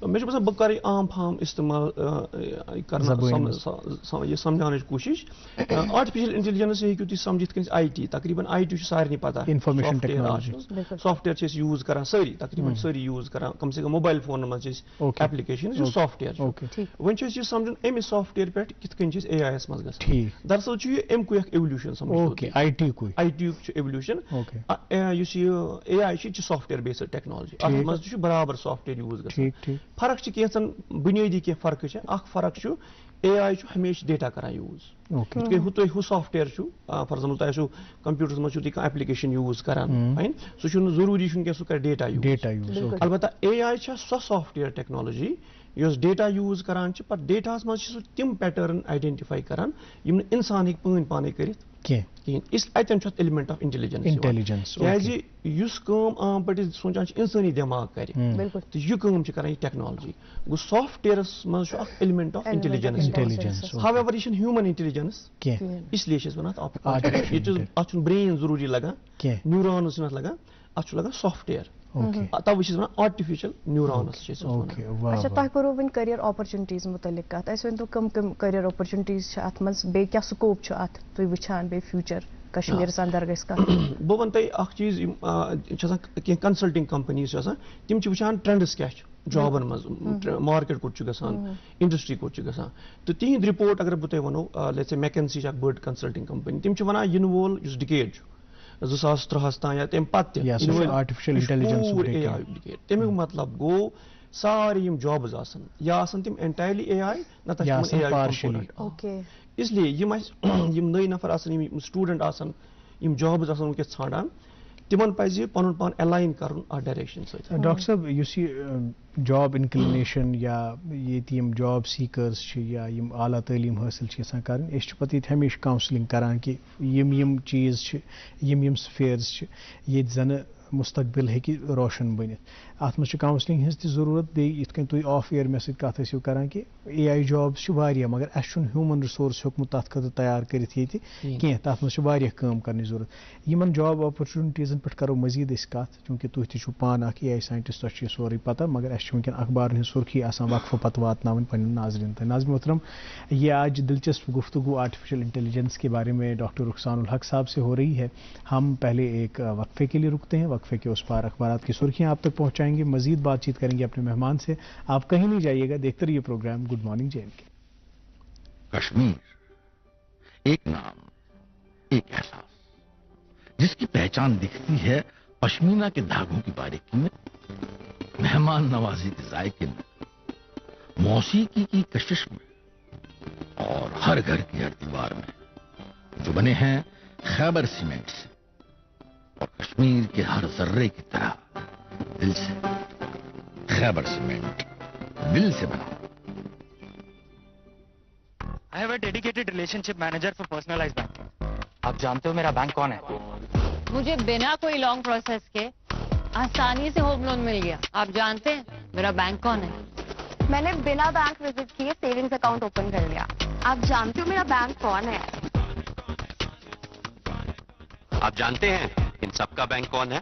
मे बसान बह कर आम फहम इस्तेमाल कर समझाने कोशिश आर्टिफिशियल इंटेलिजेंस हेकू तुम समझित IT तकरीबन IT सारे पता इंफॉर्मेशन टेक्नोलॉजी सॉफ्टवेयर यूज करान सारी तकरीबन सारी यूज करान कम से कम मोबाइल फोन मज एप्लीकेशन सॉफ्टवेयर वन समझन अमे सॉफ्टवेयर पे कित AI मज गसान दरअसल यह अमुक एवोल्यूशन समझ IT evolution AI software based technology अत मज बराबर सॉफ्टवेयर यूज गसान फर्क कैसन बुनियादी कह फर्क फर्क AI हमेशा डेटा करान use who software for example तुम कंप्यूटर मज एप्लीकेशन यूज करान सह जरूरी सह कर डेटा यूज अलबत्ता AI so software technology yes data use करान पर डेटा मज तिम पैटर्न आइडेंटिफाई करान यम इंसान हेक पान पाने कर अतन एलिमेंट ऑफ इंटेलिजेंस आम पे सोचान इंसानी दिमाग कर तो यह कर टेक्नोलॉजी गो सॉफ्टवेयर मज एलिमेंट ऑफ इंटेलिजेंस हावेवर यह ह्यूमन इंटेलिजेंस इसलिए वन अत ब्रेन जरूरी लगान न्यूरॉन्स लगान अत लगान सॉफ्टवेयर तवे वन आर्टिफिशियल न्यूरॉन्स अच्छा तुम करो वन करियर अपॉर्चुनिटीज मुतलिक कत अस वन तो कम करियर अपॉर्चुनिटीज अत मज बे क्या स्कोप अत तुम वुछान बे फ्यूचर कश्मीर अंदर गस बह वन तुम चीज कह कंसल्टिंग कंपनीज तम वुछान ट्रेंड्स क्या जॉबन मज मार्केट कोट गसान इंडस्ट्री कोट गसान तो तिहद रिपोर्ट अगर बह वनो लेट्स से मैकेंसी बड़ कंसल्टिंग कंपनी तम वन इन वोल डिकेड 2003 तान या तम पत्ते आर्टिफिशियल इंटेलिजेंस तमिक मतलब गो सारे यम जॉब्स आसन या आसन तम एंटायरली AI नत AI इसलिए यम नई नफर आसन यम स्टूडेंट आसन यम जॉब्स आसन वनकस छाड़ान तिमन पज पन पान अलाइन कर डायरेक्शन डॉक्टर साहब जॉब इंक्लिनेशन या ये जॉब सीकर्स या आला तालीम हासिल कर पे हमेशा काउंसलिंग करान कि यम चीज़ यम स्फेयर्स ये जन मुस्तकबिल हेकि रोशन बनित अत मज काउंसलिंग हज जरूरत बे तुम ऑफ एयर मे सत करान कि AI जॉब्स मगर अस ह्यूमन रिसोर्स होकमुत तथ खतर तैयार करित कह तथ मज काम करने जरूरत यमन जॉब अपॉर्चुनिटीजन पे करो मजीद कत चूंकि तुम तु पान AI साइंटिस्ट तुम सोरे पता मगर अस वनकन अखबार हज सुर्खी वक्फ पत वातन पे नाजरीन तक नाज़रीन मोहतरम ये आज दिलचस्प गुफ्तगू आर्टिफिशियल इंटेलिजेंस के बारे में डॉक्टर रुखसानुल हक साहब से हो रही है। हम पहले एक वक्फे के लिए रुकते हैं, वक्फे के उस पार अखबार की सुर्खियां आप तक पहुंचाएंगे, मजीद बातचीत करेंगे अपने मेहमान से। आप कहीं नहीं जाइएगा, देखते रहिए program good morning JNK। Kashmir, एक नाम, एक एहसास, जिसकी पहचान दिखती है पश्मीना के धागों की बारीकी में, मेहमान नवाजी के जायके में, मौसीकी की कशिश में और हर घर की हर दीवार में, जो बने हैं खैबर सीमेंट से और कश्मीर के हर जर्रे की तरह दिल से। खैबर सीमेंट, दिल से बना। I have a dedicated relationship manager for personalized banking. आप जानते हो मेरा बैंक कौन है? मुझे बिना कोई लॉन्ग प्रोसेस के आसानी से होम लोन मिल गया। आप जानते हैं मेरा बैंक कौन है? मैंने बिना बैंक विजिट किए सेविंग्स अकाउंट ओपन कर लिया। आप जानते हो मेरा बैंक कौन है? आप जानते हैं इन सबका बैंक कौन है?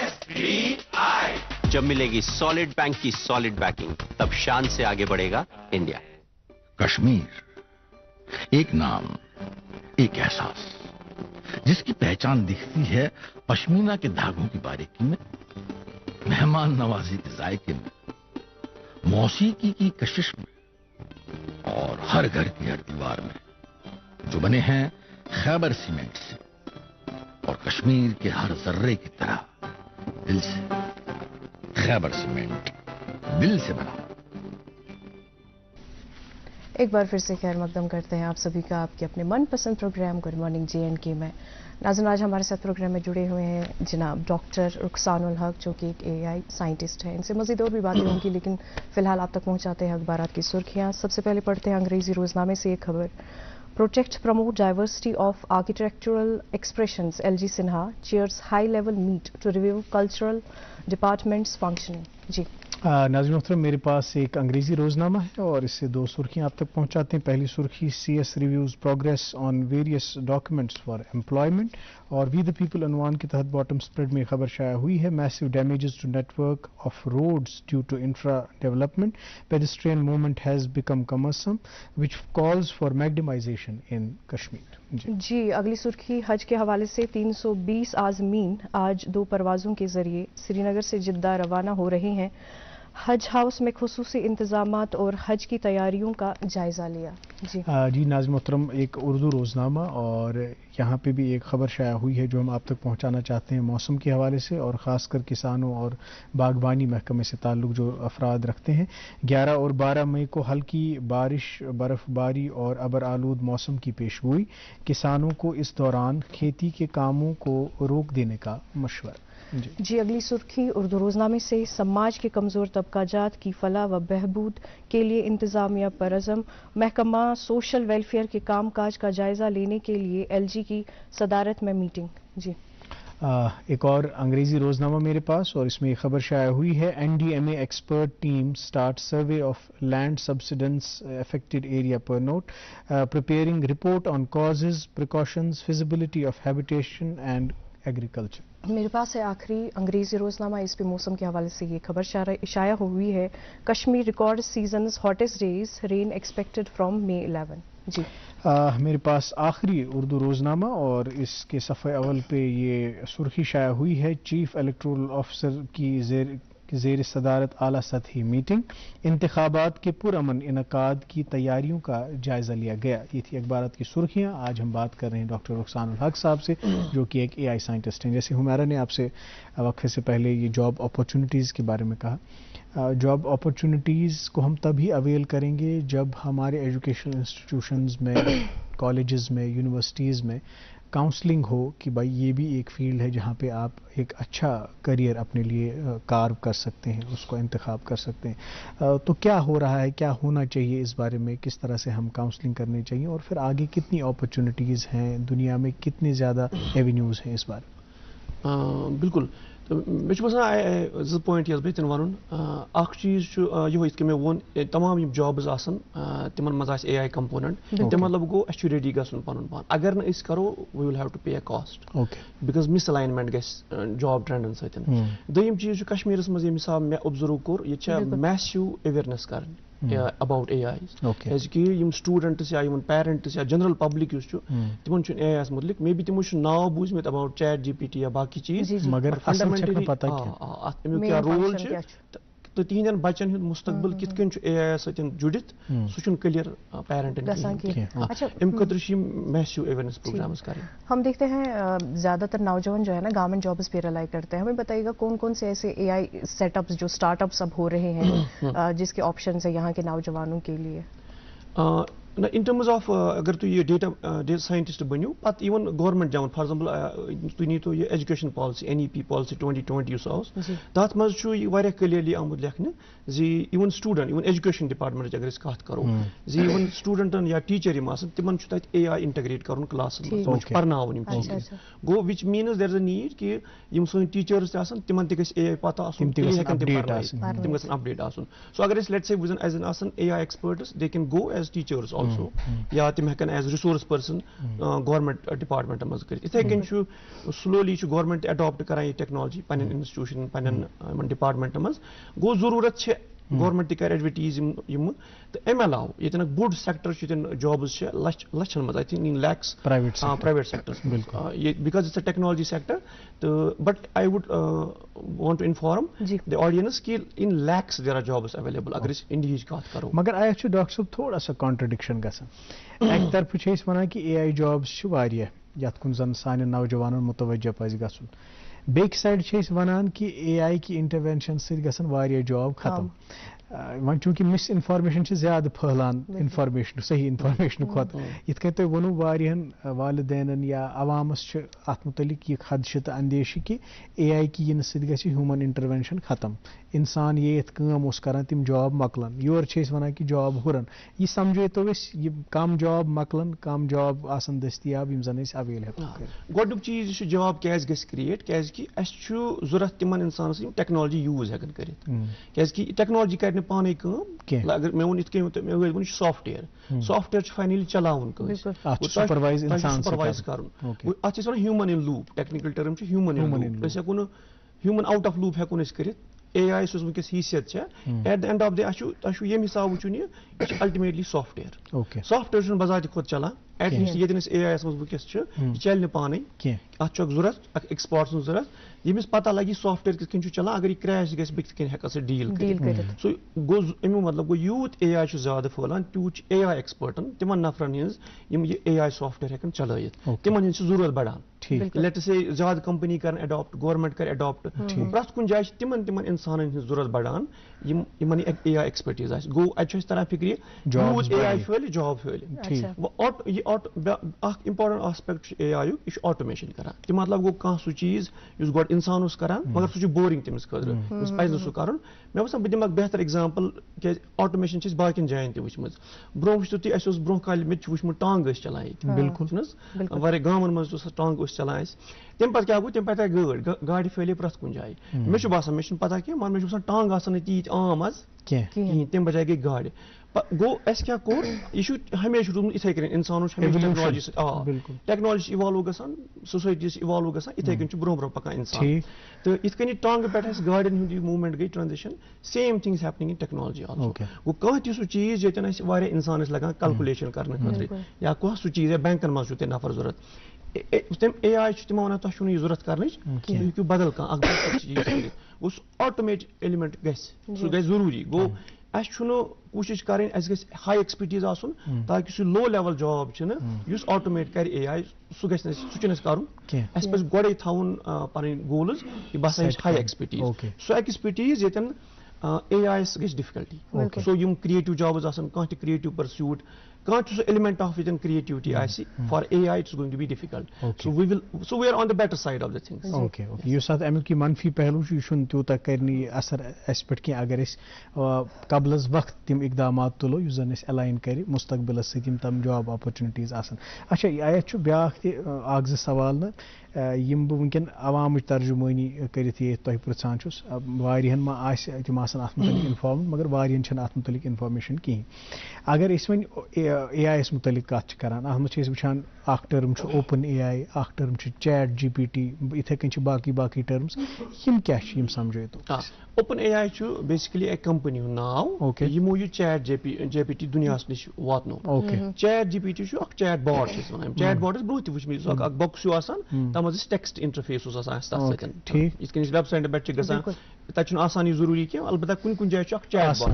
SBI। जब मिलेगी सॉलिड बैंक की सॉलिड बैकिंग, तब शान से आगे बढ़ेगा इंडिया। कश्मीर, एक नाम, एक एहसास, जिसकी पहचान दिखती है पश्मीना के धागों की बारीकी में, मेहमान नवाजी के जायके में, मौसीकी की कशिश में और हर घर की हर दीवार में, जो बने हैं खैबर सीमेंट से और कश्मीर के हर जर्रे की तरह दिल से। खैबर सीमेंट, दिल से बना। एक बार फिर से खैर मकदम करते हैं आप सभी का आपके अपने मनपसंद प्रोग्राम गुड मॉर्निंग JNK में। नाज़रीन, आज हमारे साथ प्रोग्राम में जुड़े हुए हैं जनाब डॉक्टर रुखसानुल हक, जो कि एक AI साइंटिस्ट हैं। इनसे मज़ीद और भी बातें होंगी, लेकिन फिलहाल आप तक पहुंचाते हैं अखबारात की सुर्खियां। सबसे पहले पढ़ते हैं अंग्रेजी रोजनामे से एक खबर। Protect promote diversity of architectural expressions, LG Sinha chairs high level meet to review cultural departments functioning. जी नाज़रीन मोहतरम, मेरे पास एक अंग्रेजी रोजनामा है और इससे दो सुर्खियां आप तक पहुंचाते हैं। पहली सुर्खी CS reviews progress on various documents for employment, और वी द पीपल अनवान के तहत बॉटम स्प्रेड में खबर शाया हुई है। Massive damages to network of roads due to infra development, pedestrian movement has become cumbersome which calls for macadamization in Kashmir. जी अगली सुर्खी हज के हवाले से 320 आज़मीन आज 2 परवाज़ों के जरिए श्रीनगर से जिद्दा रवाना हो रहे हैं। हज हाउस में खुसूसी इंतजामात और हज की तैयारियों का जायजा लिया। जी नाज़रीन मोहतरम, एक उर्दू रोजनामा और यहाँ पे भी एक खबर शाया हुई है जो हम आप तक पहुँचाना चाहते हैं मौसम के हवाले से, और ख़ासकर किसानों और बागबानी महकमे से ताल्लुक़ जो अफराद रखते हैं। 11 और 12 मई को हल्की बारिश, बर्फबारी और अबर आलूद मौसम की पेशगोई, किसानों को इस दौरान खेती के कामों को रोक देने का मशवरा। जी अगली सुर्खी उर्दू रोजनामे से समाज के कमजोर तबकाजात की फलाह व बहबूद के लिए इंतजामिया पर अज़म, महकमा सोशल वेलफेयर के कामकाज का जायजा लेने के लिए LG की सदारत में मीटिंग। जी एक और अंग्रेजी रोजनामा मेरे पास और इसमें एक खबर शाया हुई है। NDMA expert team start survey of land subsidence affected area पर note, preparing report on causes, precautions, feasibility of habitation and agriculture. मेरे पास है आखिरी अंग्रेजी रोजनामा, इस पे मौसम के हवाले से ये खबर शाया हुई है। Kashmir record season hottest days, rain expected from May 11। जी मेरे पास आखिरी उर्दू रोजनामा और इसके सफ़े अव्वल पे ये सुर्खी शाया हुई है। चीफ इलेक्टोरल ऑफिसर की ज़ेर सदारत आला सतही मीटिंग, इंतखाबात के पुरअमन इनकाद की तैयारियों का जायजा लिया गया। ये थी अखबारात की सुर्खियाँ। आज हम बात कर रहे हैं डॉक्टर रुखसानुल हक साहब से, जो कि एक AI साइंटिस्ट हैं। जैसे हुमैरा ने आपसे वक्फे से पहले ये जॉब अपॉर्चुनिटीज़ के बारे में कहा, जॉब अपॉर्चुनिटीज़ को हम तभी अवेल करेंगे जब हमारे एजुकेशनल इंस्टीट्यूशंस में, कॉलेजेस में, यूनिवर्सिटीज़ में काउंसलिंग हो कि भाई ये भी एक फील्ड है जहाँ पे आप एक अच्छा करियर अपने लिए कार्व कर सकते हैं, उसको इंतखाब कर सकते हैं। तो क्या हो रहा है, क्या होना चाहिए इस बारे में, किस तरह से हम काउंसलिंग करनी चाहिए, और फिर आगे कितनी अपॉर्चुनिटीज़ हैं दुनिया में, कितने ज़्यादा एवेन्यूज़ हैं इस बारे में? बिल्कुल, तो मे बसान पॉइंट ये बन वन चीज़ ये मे वोन तमाम जॉब्स तिमन मज AI कंपोनेंट, तम मतलब गो अस रेडी गन पन पान। अगर न करो we will have to pay a cost, because misalignment गस जॉब ट्रेंडन सतन। दोयम चीज़ कश्मीरस मज ये हिसाब मे ऑब्जर्व कोर ये मैसिव अवेयरनेस कर about AI कि यम स्टूडेंट्स या यम पेरेंट्स या जनरल पब्लिक तिमन AI मुतलिक मे बी तिमो नाव बूझमित अबाउट ChatGPT या बाकी चीज, मगर फंडामेंटली पता क्या रोल तो तिहन बच्चन हूं मुस्तकबिल कित कन AI सतन जुड़ित सह क्लियर पेरेंटन। अच्छा, अम खतर मैसिव अवेयरनेस प्रोग्राम्स करें। हम देखते हैं ज्यादातर नौजवान जो है ना गवर्नमेंट जॉब्स पे रिलाई करते हैं। हमें बताइएगा कौन कौन से ऐसे AI सेटअप्स जो स्टार्टअप्स अब हो रहे हैं जिसके ऑप्शन है यहाँ के नौजवानों के लिए? In terms of agar tu ye data scientist baniu pat even government jaman for example tu need to ye education policy NEP policy 2020 use aus that maz chu varia clearly amud lekhne zi even student even education department agar is kath karo zi even student ya teacher imas timan chu tat AI integrate karun class maz parnaun im go which means there is a need ki yim so teachers asan timan te AI pata asun tim update asun so agar is let's say as an asan AI experts they can go as teachers also ya tim hekan as resource person government department maz kar ithe can chu slowly chu government adopt karai technology panen institution panen department maz go zarurat che government ti kar advertise yim to MLAW yetna good sector chitin jobs che lachan maz I think in lakhs private sectors because it's a technology sector but I would want to inform the audience ki in lakhs there are jobs available agar is India ki baat karo magar I actually doctor sahab thoda sa contradiction gasan ek taraf che is wana ki AI jobs chu variya yat kun zan sane naujawanon mutawajjah paz gasun back side one कि AI की intervention से गसन वारिया job खत्म one चूंकि miss information ज्यादा फहलान information सही information खुद इत कन तुम वनो वारियन वालिदैन या अवामस अत मुतलिक यह खदशे तो अंदेशे कि AI की इन सि ह्यूमन इंटरवेंशन खत्म इंसान ये काम कर तम जॉब मकलन योर वन कि जॉब हुरन यह समझे तो यह कम जॉब मकलन कम जॉब आसन दस्तियाब यम जन अवेल गोडुक चीज जॉब क्या क्रिएट क्या जरूरत तिमन इंसान टेक्नोलॉजी यूज हेकन कर टेक्नोलॉजी कर पाने अगर मे वो मे सॉफ्टवेयर फाइनली चलावन सुपरवाइज कर human in loop technical term human in loop हेको ह्यूमन आउट ऑफ लूप हेको करित AI वनस हैसियत at the end of the ये हिसाब वो अल्टीमेटली सॉफ्टवेयर बजात खुद चलान एटलीस्ट ये AI वनस चल पाने अत जरूरत एक्सपर्ट जरूरत यमिस पता लगी सॉफ्टवेयर किस कन चलान अगर यह क्रैश गि बह डील सो गो अमु मतलब गो यूत AI ज्यादा फैलान तूत AI एक्सपर्टन तिमन नफरन ये AI सॉफ्टवेयर हेकन चलायित तिमन जरूरत बढ़ान लेट से ज्यादा कंपनी कर अडॉप्ट गवर्नमेंट कर अडॉप्ट प्रत कुन जाय तिमन तिमन इंसान जरूरत बढ़ान यमन AI एक्सपर्टीज गो अत तरह फिक्र यूज AI फैल जॉब फैल इंपॉर्टेंट आस्पेक्ट AI यह ऑटोमेशन कर मतलब गो कह सू चीज गोड इंसान करान मगर सह बोरिंग तमिस खर पे सह कर मे बसान बह दिम बेहतर एग्जाम्पल क्या ऑटोमेशन बाकिन जायन तम ब्रो वो तुम ब्रो काल मे वुचमुत टांग चलान बिल्कुल वारे गामन मज टांग चलान तम पे क्या गो तम पे गाड़ी फैले प्रत कुन जाए मे बसान मे पता क्या मे टांग आसान तीत आम आज कहीं तम बजाय गई गाड़ी गो अस क्या कोर यह हमेशा रूदमुत इथे कन इंसान टेक्नोलॉजी इवॉल्व गसान सोसाइटी इवॉल्व गसान इथे कन ब्रो ब्रो पकान इंसान तो इत कन टांग पे गाड़ियन हुंद मूवमेंट गई transition same things happening in technology also go कह ती सू चीज ये वारिया इंसान लगान कैलकुलेशन करने खतर या कह सू चीज बैंकन मज नफर जरूरत तम AI तिम वन तुम यह जरूरत कर बदल चीज उस ऑटोमेट एलिमेंट सह ग जरूरी गो अस कोशिश करें हाई एक्सपर्टीज आसन ताकि सह लो लेवल जॉब ऑटोमेट कर AI सह कर गोड़े थवन पन गोल्स बस हाई एक्सपर्टीज सो एक्सपर्टीज ये AI गई डिफिकल्टी सो यम क्रिएटिव जॉब्स आसन कह क्रिएटिव परस्यूट कह element of with creativity for AI it's going to be difficult so we are on the better side of the things okay युस अमुक मनफी पहलू तूत कर असर अस पे कह अगर कबलस वक्त तम इकदाम तुलो जन अलाइन कर मुस्तकबिलस तम जॉब अपॉर्चुनिटीज अच्छा अत ब्या अ सवाल यम बह वनकन अवाम तर्जुमानी कर तुह पृछान वारियन मा तम अत मुतलिक इन्फॉर्म मगर वारियन अत मुतलिक इन्फॉर्मेशन कहीं अगर वन AI मुतलिक कत करान अत मज वुचान अख टर्म ओपन AI अख टर्म चैट GPT इथे कन बाकी बाकी टर्म्स यम क्या समझो तो ओपन AI बेसिकली एक कंपनी नाव यमो यह चैट GPT दुनिया नश वातनो chat GPT chat bot chat bot ब्रो वो बॉक्स तम टेक्स्ट इंटरफेस इत वेबसाइट पे तक आसान जरूरी कह अलबत्ता कुन जाए chat bot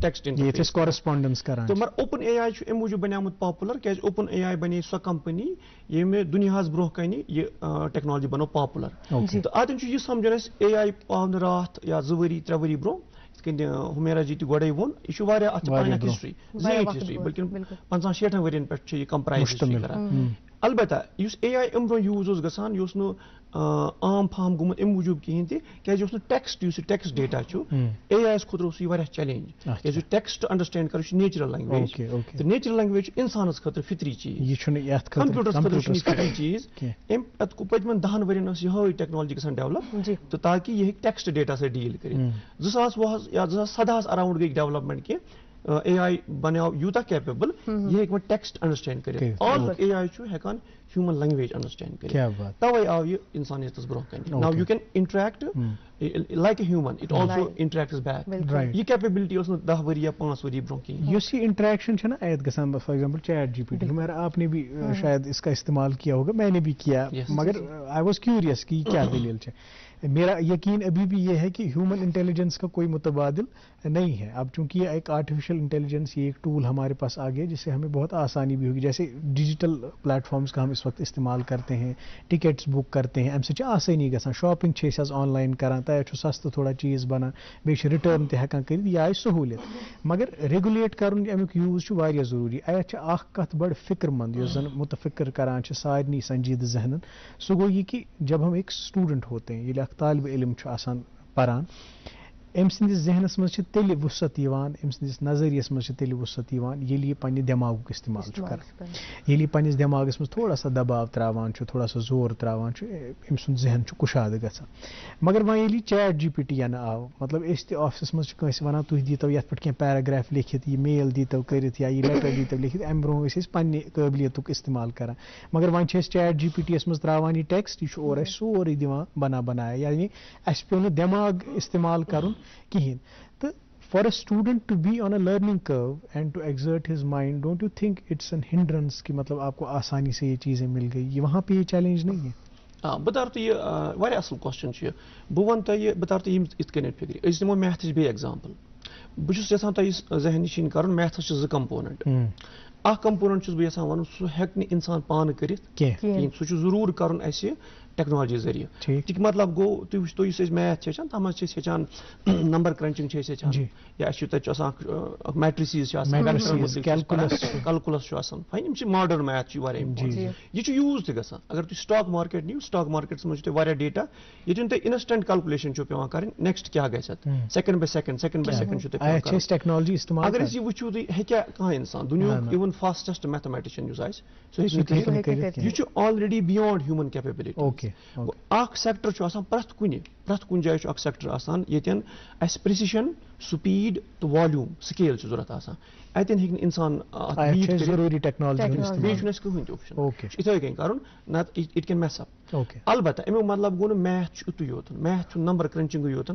text interface correspondence करान तो मगर ओपन AI अम मूजूब बनियामुत पॉपुलर क्या ओपन AI बने सो कंपनी ये दुनिया ब्रो कन यह टेक्नोलॉजी बनो पॉपुलर तो अतन यह समझन AI पावन रात या 2 वरी 3 वरी ब्रो हुमेरा जी गोड़े वोन यह हिस्ट्री जेट हिस्ट्री बल्कि 50-60 वरियन पे कंप्राइज कर अलबत्ता AI अम ब्रो यूज गसान आम फाम गुमत अम मूजूब कहें क्या टेक्स्ट टेक्स्ट डेटा AI खुद चैलेंज क्या टेक्स्ट अंडरस्टैंड कर नेचुरल लैंग्वेज तो नेचुरल लैंग्वेज इंसान खतर फितरी चीज कंप्यूटर खतर फितरी चीज पतमन 10 वरियन यह टेक्नोलॉजी गसान डेवलप तो ताकि यह टेक्स्ट डेटा से डील कर 2020 या 2017 अराउंड गई डेवलपमेंट के AI बनाव यूता कैपेबल ये एक टेक्स्ट अंडरस्टैंड करे और AI हेकान ह्यूमन लैंग्वेज अंडरस्टैंड करे तवे आव ये इंसानियत ब्रोह कन now you can interact like a human it also interacts back ये कैपेबिलिटी उस 10 वरी या 5 वरी ब्रोह की युस ये इंटरैक्शन है ना आयत गसान फॉर एग्जांपल चैट GPT मेरा आपने भी शायद इसका इस्तेमाल किया होगा मैंने भी किया मगर आई वाज क्यूरियस कि क्या दलील है मेरा यकीन अभी भी ये है कि ह्यूमन इंटेलिजेंस का कोई मुतबादिल नहीं है अब चूंकि ये एक आर्टिफिशियल इंटेलिजेंस ये एक टूल हमारे पास आ गया जिससे हमें बहुत आसानी भी होगी जैसे डिजिटल प्लेटफॉर्म्स का हम इस वक्त इस्तेमाल करते हैं टिकट्स बुक करते हैं अम आसानी गसान शॉपिंग ऑनलाइन करान तय सस्त थोड़ा चीज़ बनान बे रिटर्न तक कर यह आय सहूलियत मगर रेगुलेट कर अमुक यूज ज़रूरी अत कत बड़ फिक्रमंद जन मुतफिक्र करान सारनी संजीद जहनन सो गो ये कि जब हम एक स्टूडेंट होते हैं ये तालिब इल्म परान अम सदिस जहनस मज तेल वुसत अम सदिस नजरियस मज तेल वुसत ये पन्ने दिमाग इस्तेमाल कर ये पन्निस दिमागस मज थोड़ा सा दबाव त्रावान थोड़ा सा जोर त्रावान अम सुंद जहन कुशाद गसान मगर वह ये चैट GPT यन आव मतलब इस ऑफिस मज वन तुम दीतो ये पे पैराग्राफ लिखित ये मेल दीतो कर या ये लेटर दीतो लिखित अम ब्रो पन्ने काबिलियत इस्तेमाल कर मगर वन चैट GPT मज त्रावान ये टेक्स्ट यह और सोरे दिवान बनाया यानी अस पे दिमाग इस्तेमाल कर कहीं तो for a student to be on a learning curve and to exert his mind don't you think it's an hindrance कि मतलब आपको आसानी से ये चीज़ें मिल गई ये वहाँ पे ये चैलेंज नहीं है बता तो ये वारिया असल क्वेश्चन बह वन तो ये बता तो इत कन फिक्र अस दिमो मैथ्स बे एग्जांपल बहुत यहां तो जहन नशीन कर मैथ्स 2 कंपोनेंट अ कंपोनेंट बह यहां वन सह हेक इंसान पान कर सह जरूर कर टेक्नोलॉजी जरिए मतलब गो तुम मैथ तथ हेचान नंबर क्रंचिंग या मैट्रिसीज कैलकुलस फाइन मॉडर्न मैथ यह यूज तक अगर तुम स्टॉक मार्केट नीव स्टॉक मार्केट मज डेटा ये तुम इंस्टेंट कैलकुलेशन पे कर नेक्स्ट क्या ग सेकंड बाय सेकंड टेक्नोलॉजी अगर यह वो क्या इंसान दुनिया इवन फास्टेस्ट मैथमेटिशियन यह already beyond human capability sector प्रथ कुन जाए सेक्टर ये प्रिसिशन स्पीड तो वॉल्यूम स्केल जरूरत अतन हेक इंसान जरूरी टेक्नोलॉजी कहीं ऑप्शन इथे कहीं कर इट कैन मेस अप अलबत्ता अमुक मतलब गो मैथ युत योत मैथ नंबर क्रंचिंग योत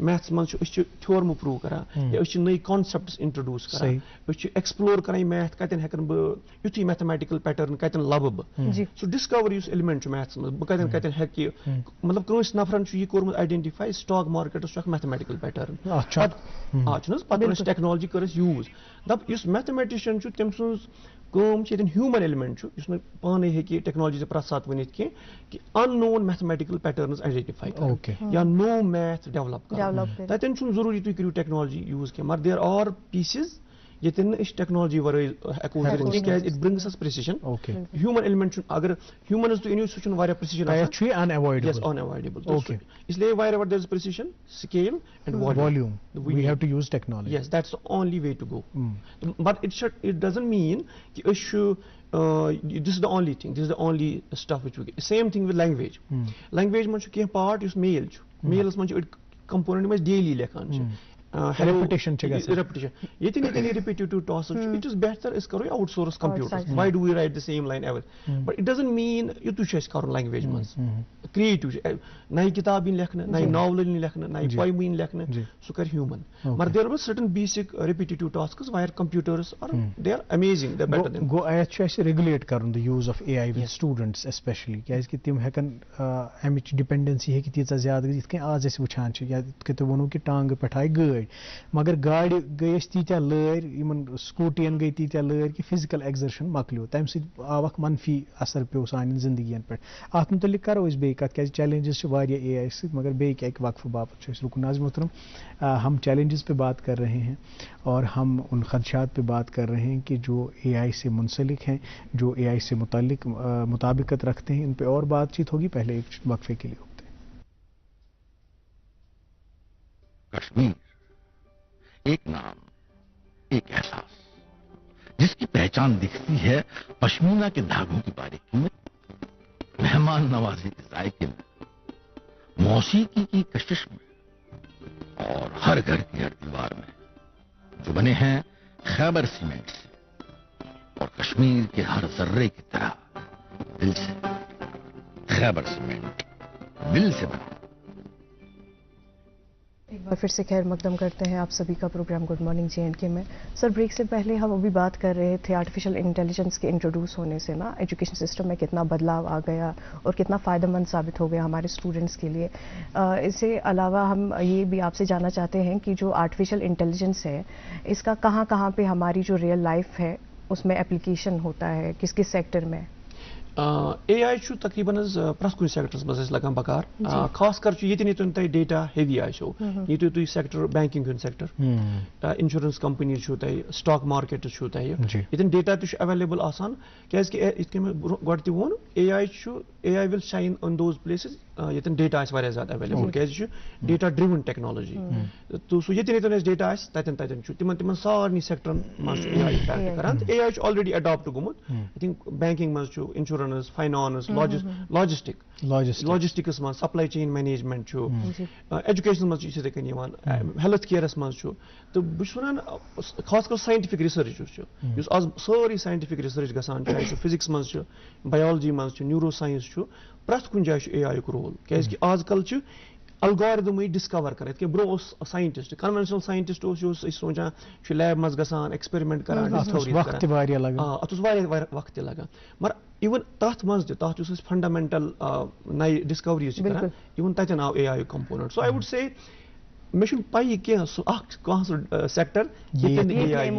मैथ्स मज थ्योरम प्रूव कर नई कॉन्सेप्ट्स इंट्रोड्यूस कर एक्सप्लोर कर मैथ कतन हेकन बह युत मैथमेटिकल पैटर्न कतन लब बह सो डिस्कवर एलिमेंट मैथ्स मज बह कतन हेक मतलब कंस नफरन यह कोर्मुत identify stock market mathematical pattern पे टेक्नोलॉजी कर यूज दप मैथमेटिशियन तम सज ह्यूमन एलिमेंट पाने हे टेक्नोलॉजी से प्रथ सात वन कि अननोन मैथमेटिकल पैटर्न आइडेंटिफाई कर या नो मैथ डेवलप कर तन जरूरी तुम करो टेक्नोलॉजी यूज कह मगर देर आर पीसेस ये technology way it brings us precision human element अगर ह्यूमन तो इन सह प्रिसिशन अनअवॉइडेबल इसलिए wherever there is precision scale and volume we have to use technology yes that's the only way to go but it doesn't mean this is the only thing this is the only stuff which we get same thing with language man ke part is mail man component mein daily lekhan repetition repetitive tasks it is better is karo outsource computers why do we write the same line ever but it doesn't mean you to chase karo language mas creative nai kitab in lekhna nai novel in lekhna nai poem in lekhna so kar human but there are certain basic repetitive tasks where computers are they are amazing they're better than go ayat regulate karun the use of AI with students especially kyaz ki tim hekan amich dependency hai ki teacher zyada ith ke aaj ase wuchan che ya ke to wonu ki tang pethai gay गई मगर गाड़ी गई तीत्या लर Yemen स्कूटियन गई तीत्या लर कि physical exertion मकलियो तम सत आव मनफी असर पे सान जिंदगी पे अत मुतलिक करो बे कत क्या चैलेंजेस AI सत मगर बे क्या वक्फ बाबत रुकन नाज़ मोहतरम हम चैलेंजेस पे बात कर रहे हैं और हम उन खदशात पे बात कर रहे हैं कि जो AI से मुंसलिक हैं, जो AI से मुताबिकत रखते हैं, इन पे और बातचीत होगी। पहले एक वक्फे के लिए होते हैं। कश्मीर एक नाम, एक एहसास, जिसकी पहचान दिखती है पश्मीना के धागों की बारीकी में, मेहमान नवाजी के जायके में, मौसीकी की कशिश में और हर घर की हर दीवार में, जो बने हैं खैबर सीमेंट से और कश्मीर के हर जर्रे की तरह दिल से। खैबर सीमेंट दिल से बना। एक बार फिर से खैर मकदम करते हैं आप सभी का प्रोग्राम गुड मॉर्निंग J&K में। सर ब्रेक से पहले हम अभी बात कर रहे थे आर्टिफिशियल इंटेलिजेंस के इंट्रोड्यूस होने से ना एजुकेशन सिस्टम में कितना बदलाव आ गया और कितना फ़ायदेमंद साबित हो गया हमारे स्टूडेंट्स के लिए। इससे अलावा हम ये भी आपसे जानना चाहते हैं कि जो आर्टिफिशियल इंटेलिजेंस है इसका कहाँ कहाँ पे हमारी जो रियल लाइफ है उसमें एप्लीकेशन होता है, किस किस सेक्टर में? AI तकरीबन प्रस कुछ सेक्टर्स मज लगान बकार खास कर ये डेटा हेवी आयो ये तुम sector banking sector insurance company stock market ये डेटा अवेलेबल आसान क्या गो when AI will shine on those places ये डेटा ज्यादा अवेलेबल क्या डेटा ड्रिवन टेक्नोलॉजी तो सो ये डेटा तन सारे सेक्टरन मज AI इम्पैक्ट करान AI ऑलरेडी अडॉप्ट गोमुत आई थिंक बैंकिंग मज इंश्योरेंस फाइनेंस लॉजिस्टिक्स मज सप्लाई चेन मैनेजमेंट एजुकेशन मज हेल्थ केयरस मज तो बन खास कर साइंटिफिक रिसर्च आज सारी साइंटिफिक रिसर्च गसान चाहे फिजिक्स मज बायोलॉजी मज न्यूरो साइंस प्रत कुछ जाए AI रोल क्या आजकल अलगोरिदम डिस्कवर कर ब्रो साइंटिस्ट कन्वेंशनल साइंटिस्ट सोचान लैब मज गसान एक्सपेरिमेंट कर वक्त वक्त लगा मगर इवन तथ मज फंडामेंटल नई डिस्कवरीज इवन तन आव AI component so I would say may P कह सेक्टर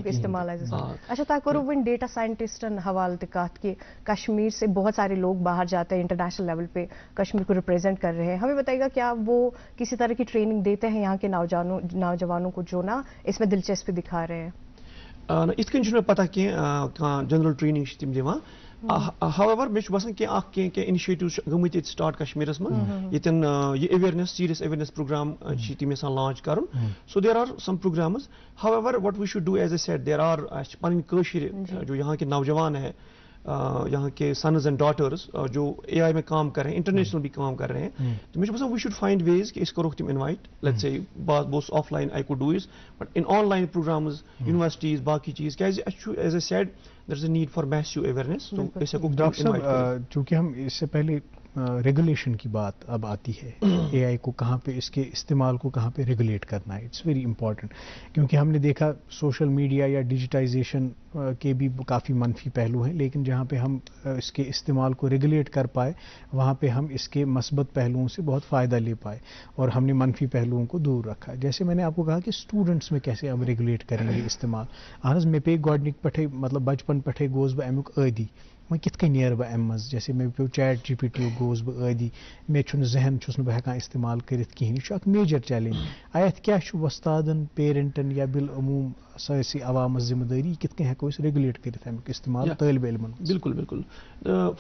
इस्तेमाल अच्छा तक करो वन डेटा साइंटिस्टन हवाले कत कि कश्मीर से बहुत सारे लोग बाहर जाते हैं इंटरनेशनल लेवल पे कश्मीर को रिप्रेजेंट कर रहे हैं, हमें बताइएगा क्या वो किसी तरह की ट्रेनिंग देते हैं यहाँ के नौजवानों को जो ना इसमें दिलचस्पी दिखा रहे हैं? इतन पता कह जनरल ट्रेनिंग तम दिवान however मे बसान कह इनिशिएटिव गमत स्टार्ट कश्मीरस मज ये अवेयरनेस सीरियस अवेयरनेस प्रोग्राम तम यहां लॉन्च कर so there are some programs however what we should do as I said there are पन जो यहाँ के नौजवान है यहाँ के सन्स एंड डॉटर्स जो AI में काम कर रहे हैं इंटरनेशनल भी काम कर रहे हैं तो मुझे बसान वी शुड फाइंड वेज कि इसको तम इनवाइट लेट्स से बोस offline I could do is but in online programs universities बाकी चीज क्या as I said there is a need for massive awareness. तो डॉक्टर साहब चूंकि हम इससे पहले रेगुलेशन की बात अब आती है AI को कहाँ पे इसके इस्तेमाल को कहाँ पे रेगुलेट करना है, इट्स वेरी इंपॉर्टेंट क्योंकि हमने देखा सोशल मीडिया या डिजिटाइजेशन के भी काफ़ी मनफी पहलू हैं लेकिन जहाँ पे हम इसके इस्तेमाल को रेगुलेट कर पाए वहाँ पे हम इसके मस्बत पहलुओं से बहुत फ़ायदा ले पाए और हमने मनफी पहलुओं को दूर रखा। जैसे मैंने आपको कहा कि स्टूडेंट्स में कैसे हम रेगुलेट करेंगे इस्तेमाल अहन मे पे गोडनिक पे मतलब बचपन पे गोस बह अमुक आदि वह कित नीर बह अम मज जैसे मे पे ChatGPT गोस बह आदि मे जहन बह हेकान इस्तेमाल कर कहें यह मेजर चैलेंज अत क्या वस्तादन पेरेंटन या बिल अमूम सारी आवाम जिम्मेदारी कित हेको रेगुलेट कर अमुक इस्तेमाल तालिब इल्मन? बिल्कुल बिल्कुल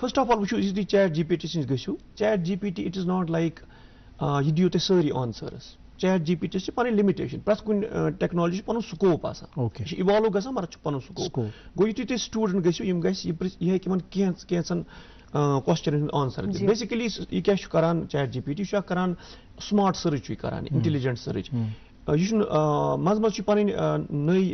फर्स्ट ऑफ ऑल वो ChatGPT go ChatGPT it is not like यह दियो तुम सारी आंसर्स ChatGPT पन लिमिटेशन प्रत कुन टेक्नोलॉजी पन स्कोप इवॉल्व ग मगर पन स्कोप गो यु तुम स्टूडेंट गो कैंसन क्वेश्चन आंसर बेसिकली यह क्या करान ChatGPT यह करान स्मार्ट सर्च करान इंटेलिजेंट सर्च यह मज मज पन नई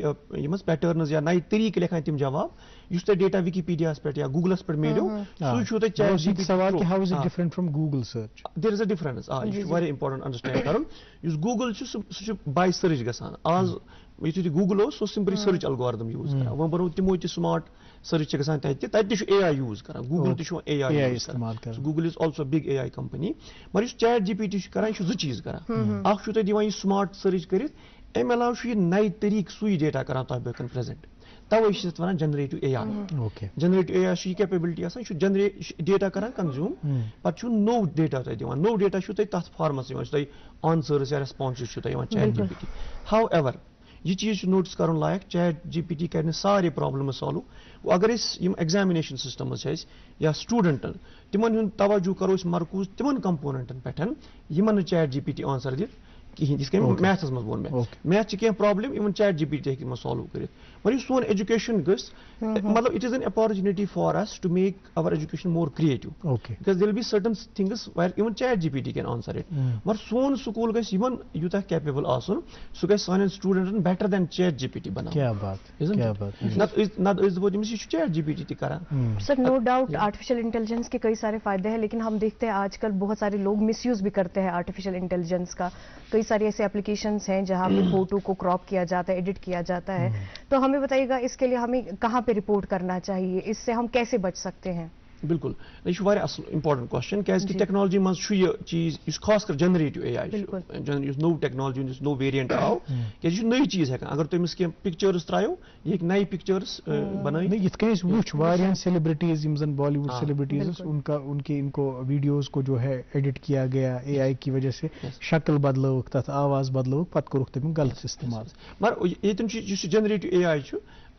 पैटर्नस या नई तरीके लेखान तम जवाब इस डेटा विकिपीडिया पे या गूगलस पे मिलो ChatGPT सवाल कि how is it different from Google search? There is a difference यह वेरी इंपॉर्टेंट अंडरस्टैंड करन गूगल सह बाय सर्च गसान आज यु गूगल हो सिंपली सर्च अलगोरिदम यूज कर वो बनो तमो स्मार्ट सर्च गसान AI यूज कर गूगल AI इस्तेमाल कर Google is also big AI company मगर ChatGPT करान जु चीज करान दिवान स्मार्ट सर्च कर अमि अलावा ये नए तरीक सुई डेटा करान तह बखन प्रेजेंट तवे one generative AI generative AI यह कैपेबिलिटी जनरेट डेटा करान कंज्यूम पे नो डेटा तह दिवान नो डेटा तथ फॉर्मस आंसर्स या responses chat GPT how ever यह चीज नोटिस कर लायक चैट GPT कर सारे प्रॉब्लम सॉल्व अगर एग्जामिनेशन सिस्टम या स्टूडेंटन तिमन तवज्जो करो मरकूज तिमन कंपोनेंटन पे चैट GPT आंसर दित कहीं मैथस मज वोन मे मैथ क्या प्रॉब्लम इवन चैट GPT हे सॉल्व कर मगर सोन एजुकेशन मतलब it is an opportunity for us to make our education more creative because there will be certain things where even chat GPT can answer it मगर सोन school यूता capable आसन सह गई सान स्टूडेंटन बेटर देन चैट GPT बना क्या बात चैट GPT करान sir no doubt artificial intelligence के कई सारे फायदे हैं लेकिन हम देखते हैं आजकल बहुत सारे लोग मिसयूज भी करते हैं आर्टिफिशियल इंटेलिजेंस का कई सारी ऐसे एप्लीकेशंस हैं जहां पे फोटो को क्रॉप किया जाता है एडिट किया जाता है तो हमें बताइएगा इसके लिए हमें कहां पे रिपोर्ट करना चाहिए इससे हम कैसे बच सकते हैं बिल्कुल यह असल इंपॉर्टेंट क्वेश्चन क्या टेक्नोलॉजी मज चीज खास कर जनरेटिव AI नो टेक्नोलॉजी नो वेरिएंट आव क्या नई चीज हेकान अगर तुम कह पिक्चर्स त्रायो यह नई पिक्चर्स बनाई सेलिब्रिटीज बॉलीवुड सेलिब्रिटीज उनके इनको वीडियोस को जो है एडिट किया गया AI की वजह से शक्ल बदलौक तथ आवाज बदलौक पत कोरुक तमिक गलत इस्तेमाल मगर ये जनरेटिव AI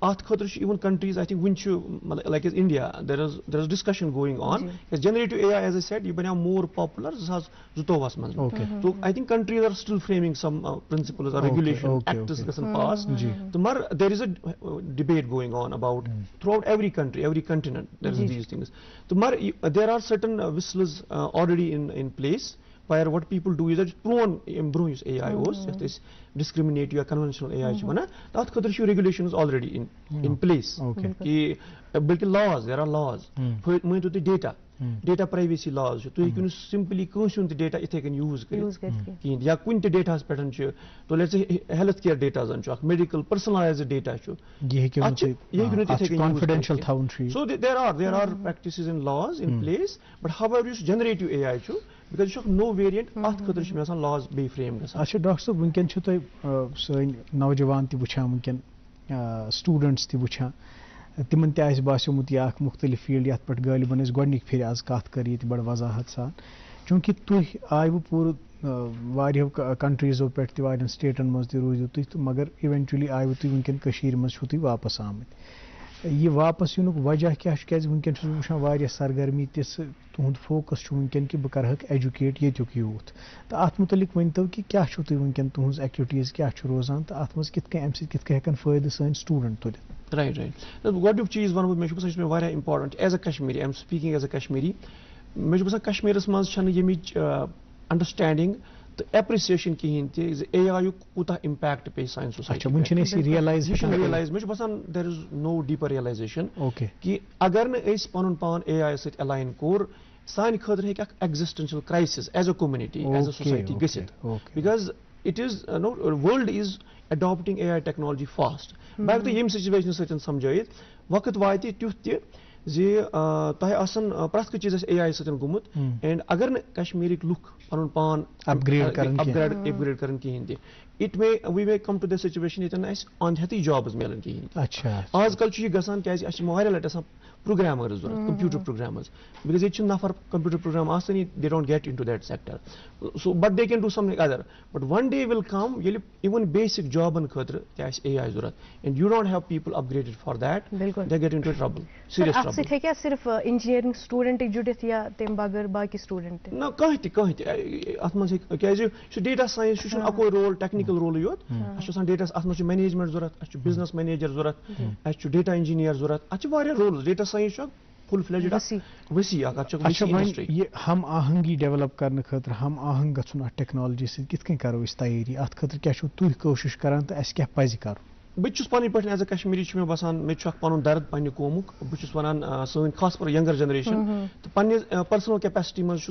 अत खतर even countries I think one like is India there is discussion going on generative AI as I said यह बना मोर पॉपुलर 2024 मज तो I think countries are still framing some principles और रेगुलेशन एक्ट्स गसन pass तो मगर there is a debate going on about throughout every country every continent there is these things तो मगर there are certain whistles already in place where what people do is that prone improves AI is discriminate या conventional AI बना that खतर regulation is already in place कि बल्कि laws there are laws मैं तो data privacy laws तो ये simply कौन data इथे can use करें या कुन data पैटर्न तो let's say health care data जन medical personalized data ये confidential था so there are practices and laws in place but however use generative AI because you have no variant at खतर छ में laws be frame गसन अच्छा doctor साहब वंकन छ तो सैन नौजवान ति वुछा वंकन स्टूडेंट्स ति वुछा तिमन ते आस बास्योमुत या मुख्तलिफ फील्ड यत पर गालिबन अस गोडनिक फिर आज कत कर ये बड़ वजाहत सान चूंकि तुह आयु पूर वारियो कंट्रीजो पे वारियन स्टेटन मज रूजो तुह मगर इवेंचुअली आयु तुह वंकन कशीर मज छु तुह वापस आमत यह वापस युनुक वजह क्या क्या वंकन वुछान वारिया सरगर्मी तिस तुहद फोकस वंकन कि बह करहक एजुकेट येतुक यूथ तो अत मुतलिक वनतो कि क्या तुह वंकन तुहज एक्टिविटीज क्या रोजान तो अत मज कित हेकन फायदे सन स्टूडेंट तुलित राइट गोडुक चीज वन मे बसान वारिया important as a Kashmiri I am speaking as a Kashmiri मे बसान कश्मीरस मज यमिच अंडरस्टैंडिंग तो एप्रिसिएशन कहीं AI कूता इम्पैक्ट पे सान सोसाइटी रियलाइज मे बसान there is no deeper realisation कि अगर न पन पान AI सत अलाइन कोर सान खतर हेक existential crisis as a community as a society गसित because it is no world is adopting AI technology fast बाग तो यम सिचुएशन सतन समझाइत वक्त वाति तुथ तह आसन प्रथ चीज AI सतन गुमुत एंड अगर न कश्मीरिक लुक पन पान अपग्रेड कर कहें it may we may come to the situation it is unhealthy jobs milan ki acha aajkal chu gasan kya is mobile let us programmers computer programmers because it nafar computer program asani they don't get into that sector so but they can do something other but one day will come even basic job an khatra kya is AI zurat and you don't have people upgraded for that they get into trouble serious trouble aap se kya sirf engineering student judith ya tem bagar baki student no kahti atma kya is data science should akoi role technical role yot asan data atma management zurat business manager zurat data engineer zurat varia roles data science full fledged वसी अच्छा ये हम आहंगी develop करने खतर हम आहंग गछुन technology से कितकन करो इस तैयारी अत खतर क्या छु तुह कोशिश करन तो अस क्या पज करो बस पन पे एज अ कश्मीरी मे बसान मे पन दर्द पन्ने कौमुक बस वन सन खास कर यंगर जनरेशन तो पन्ने पर्सनल कैपेसिटी मज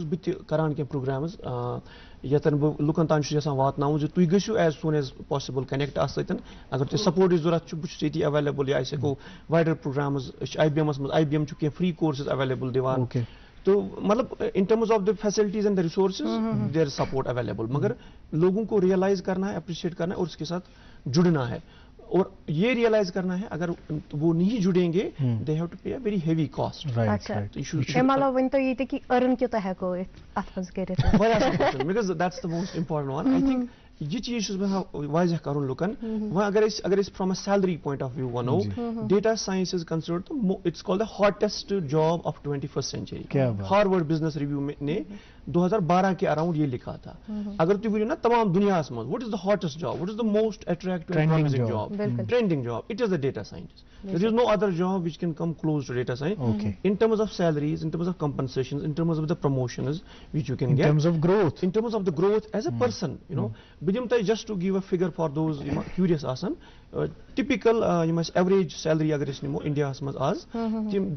करान के प्रोग्राम्स यतन बह लुकन तान वातन तुम go as soon as possible connect अत सतन अगर तुम सपोर्ट जरूरत बस अवेलेबल या हेको वाइडर प्रोग्राम्स IBM IBM क्या फ्री कोर्सेज अवेलेबल दिवान तो मतलब in terms of the facilities and the resources there support available, मगर लोगों को रियलाइज करना है, अप्रिशिएट करना है और उसके साथ जुड़ना है और ये रियलाइज करना है अगर वो नहीं जुड़ेंगे they have to pay a very heavy cost. अच्छा एमाला वन तो ये थे कि अर्न क्यों तो है को अथमस के रे because that's the most important one. I think ये चीज वाजह करुन लुकन वह अगर from a salary point of view वनो data science is considered it's called the hottest job of 21st century. Harvard Business Review ने 2012 के अराउंड ये लिखा था। अगर तुम वो ना तमाम दुनिया में what is the hottest job, what is the most attractive and job, trending job, it is the data scientist. There is no other job which can come close to data science in terms of salaries, in terms of compensations, in terms of the promotions which you can get, in terms of growth, in terms of the growth as a person, you know. Just to give a figure for those curious asan, typical you must average salary agar is nimo India as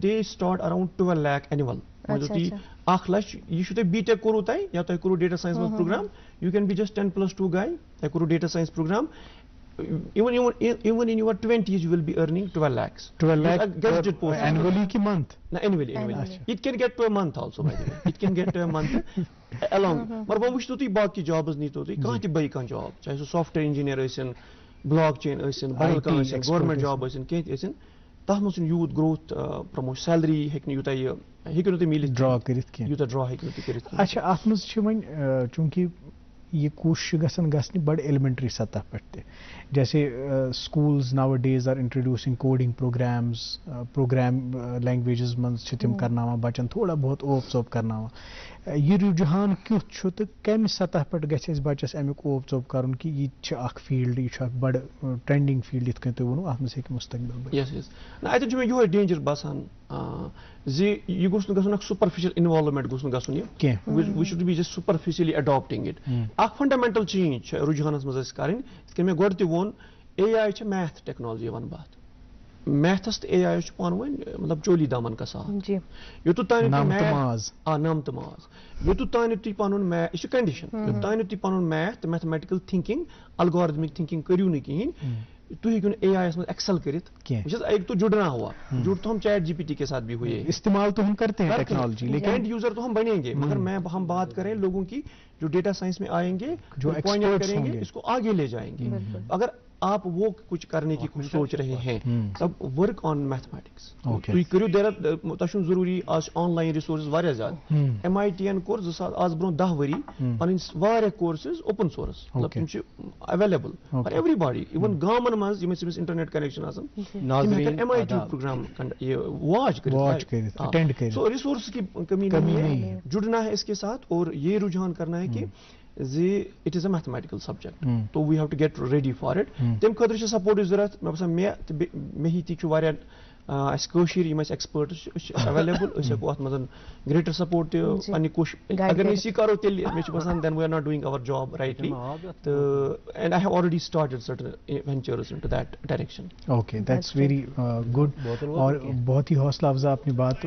they start around 12 lakh annual. मतलब कि 8 लाख ये शुद्ध BTech करो ताई या तो करो data science में program, you can be just 10+2 guy या करो data science program. Even in your 20s you will be earning 12 lakhs. 12 lakh annually ki month? No, annually. It can get to a month also by the way. It can get to a month along. Mar wo mush to ti baaki jobs nahi to ti kahan ti bai kan job chahe so software engineer asin, blockchain asin, badal kan asin, government job asin, kent asin tah mos youth growth promotion salary hekni yuta ye heknu te milit draw karit ki yuta draw heknu te karit. Acha ath mos chh wan chunki ये कोशिश गसन गसनी बड़ elementary सतह पे जैसे schools nowadays are introducing coding programs program languages मन तिम करना बचन थोड़ा बहुत ओप चोप करना ये रुझान क्युत छु तो कम सतह पे गस बचस अमुक ओप चोप करन कि ये अख फील्ड ये बड़ ट्रेंडिंग फील्ड इत कन तो वनो अथ मस हेक मुस्तकबिल यस यस ना आई थिंक यो डेंजर बसान जे ये गोस न गसन सुपरफिशियल इन्वॉल्वमेंट गोस न गसन ये we should be just superficially adopting it अख फंडामेंटल चेंज रुझानस मस करन इसके में गोड वोन एआई छ मैथ टेक्नोलॉजी वन बात मैथस तो एआई छ पान वन मतलब चोली दामन का साथ जी यो तो तान नाम तमाज नाम तमाज यो तो तान ती पानुन मै इस कंडीशन यो तान ती पानुन math mathematical thinking algorithmic thinking करियो न कहीं तो ही एआई में एक्सेल करित एक तो जुड़ना हुआ जुड़ तो हम चैट जीपीटी के साथ भी हुए इस्तेमाल तो हम करते हैं टेक्नोलॉजी लेकिन एंड यूजर तो हम बनेंगे मगर हम बात करें लोगों की जो डेटा साइंस में आएंगे जो एक्सपर्ट करेंगे इसको आगे ले जाएंगे अगर आप वो कुछ करने की कुछ सोच रहे हैं तब वर्क ऑन मैथमेटिक्स तो करो देर तुम जरूरी आज ऑनलाइन रिसोर्सेज वारिया ज्यादा MIT कोर्स आज ब्रो 10 वरी पन वारिया कोर्सेज ओपन सोर्स मतलब अवेलेबल फॉर एवरीबॉडी इवन गामन मज यमस इंटरनेट कनेक्शन आसन नाज़रीन MIT प्रोग्राम ये वॉच कर अटेंड कर सो रिसोर्स की कमी नहीं है जुड़ना है इसके साथ और ये रुझान करना है कि it is a mathematical subject so we have to get ready for it tem khadr support is zarat me hi ti chu varian as koshir yim experts available is ko atmadan greater support ani kosh agar nahi sikaro tel me chu basan then we are not doing our job rightly and I have already started certain ventures into that direction. Okay, that's very good और बहुत ही हौसला अफजा आपने बात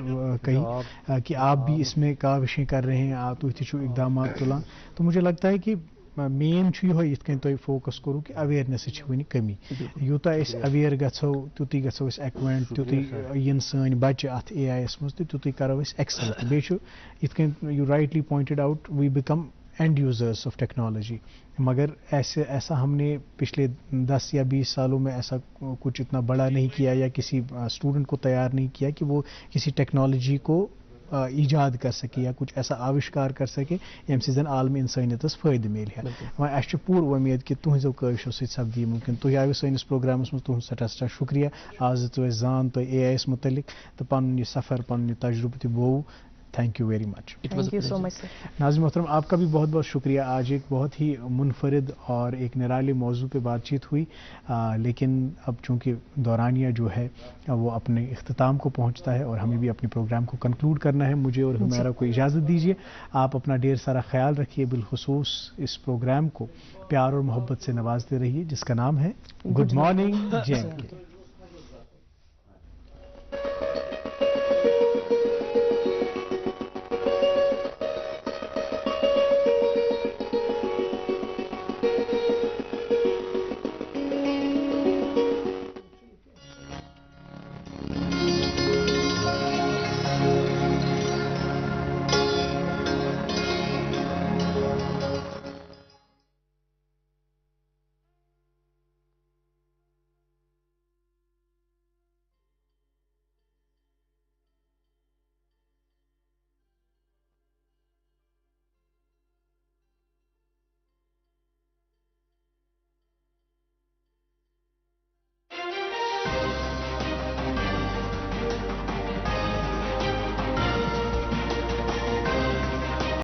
कही कि आप भी इसमें का विषय कर रहे हैं आप तो इकदाम तुला तो मुझे लगता है कि मेन ये तो फोकस करूँ कि अवेयरनेस वन कमी यूत अवेयर गो तुत गो एक्वेंट तुत इन सन बच्चे अत AI मज तुत करो एक्सेल बे you rightly pointed out we become end users of technology मगर ऐसा हमने पिछले 10 या 20 सालों में ऐसा कुछ इतना बड़ा नहीं किया या किसी स्टूडेंट को तैयार नहीं किया कि वो किसी टेक्नोलॉजी को ईजाद कर सके या कुछ ऐसा आविष्कार कर सके यम जन आलमी इंसानियतस फायदे मिल वह पूर उम्मीद कि तुहजो कशो सपदी मुमकिन तुह आयो सैनिस प्रोग्रामस में तुह सठा शुक्रिया आज तो जान तो AI मुतलिक तो पन सफ़र पन तजुर्बे तो बो thank you very much. Thank you so much. नाज़रीन मोहतरम आपका भी बहुत बहुत शुक्रिया. आज एक बहुत ही मुनफरिद और एक निराले मौजू पे बातचीत हुई लेकिन अब चूँकि दौरानिया जो है वो अपने इख्तिताम को पहुँचता है और हमें भी अपने प्रोग्राम को कंक्लूड करना है. मुझे और हुमैरा को इजाज़त दीजिए. आप अपना ढेर सारा ख्याल रखिए. बिलखुसूस इस प्रोग्राम को प्यार और मोहब्बत से नवाजते रहिए जिसका नाम है गुड मॉर्निंग JNK.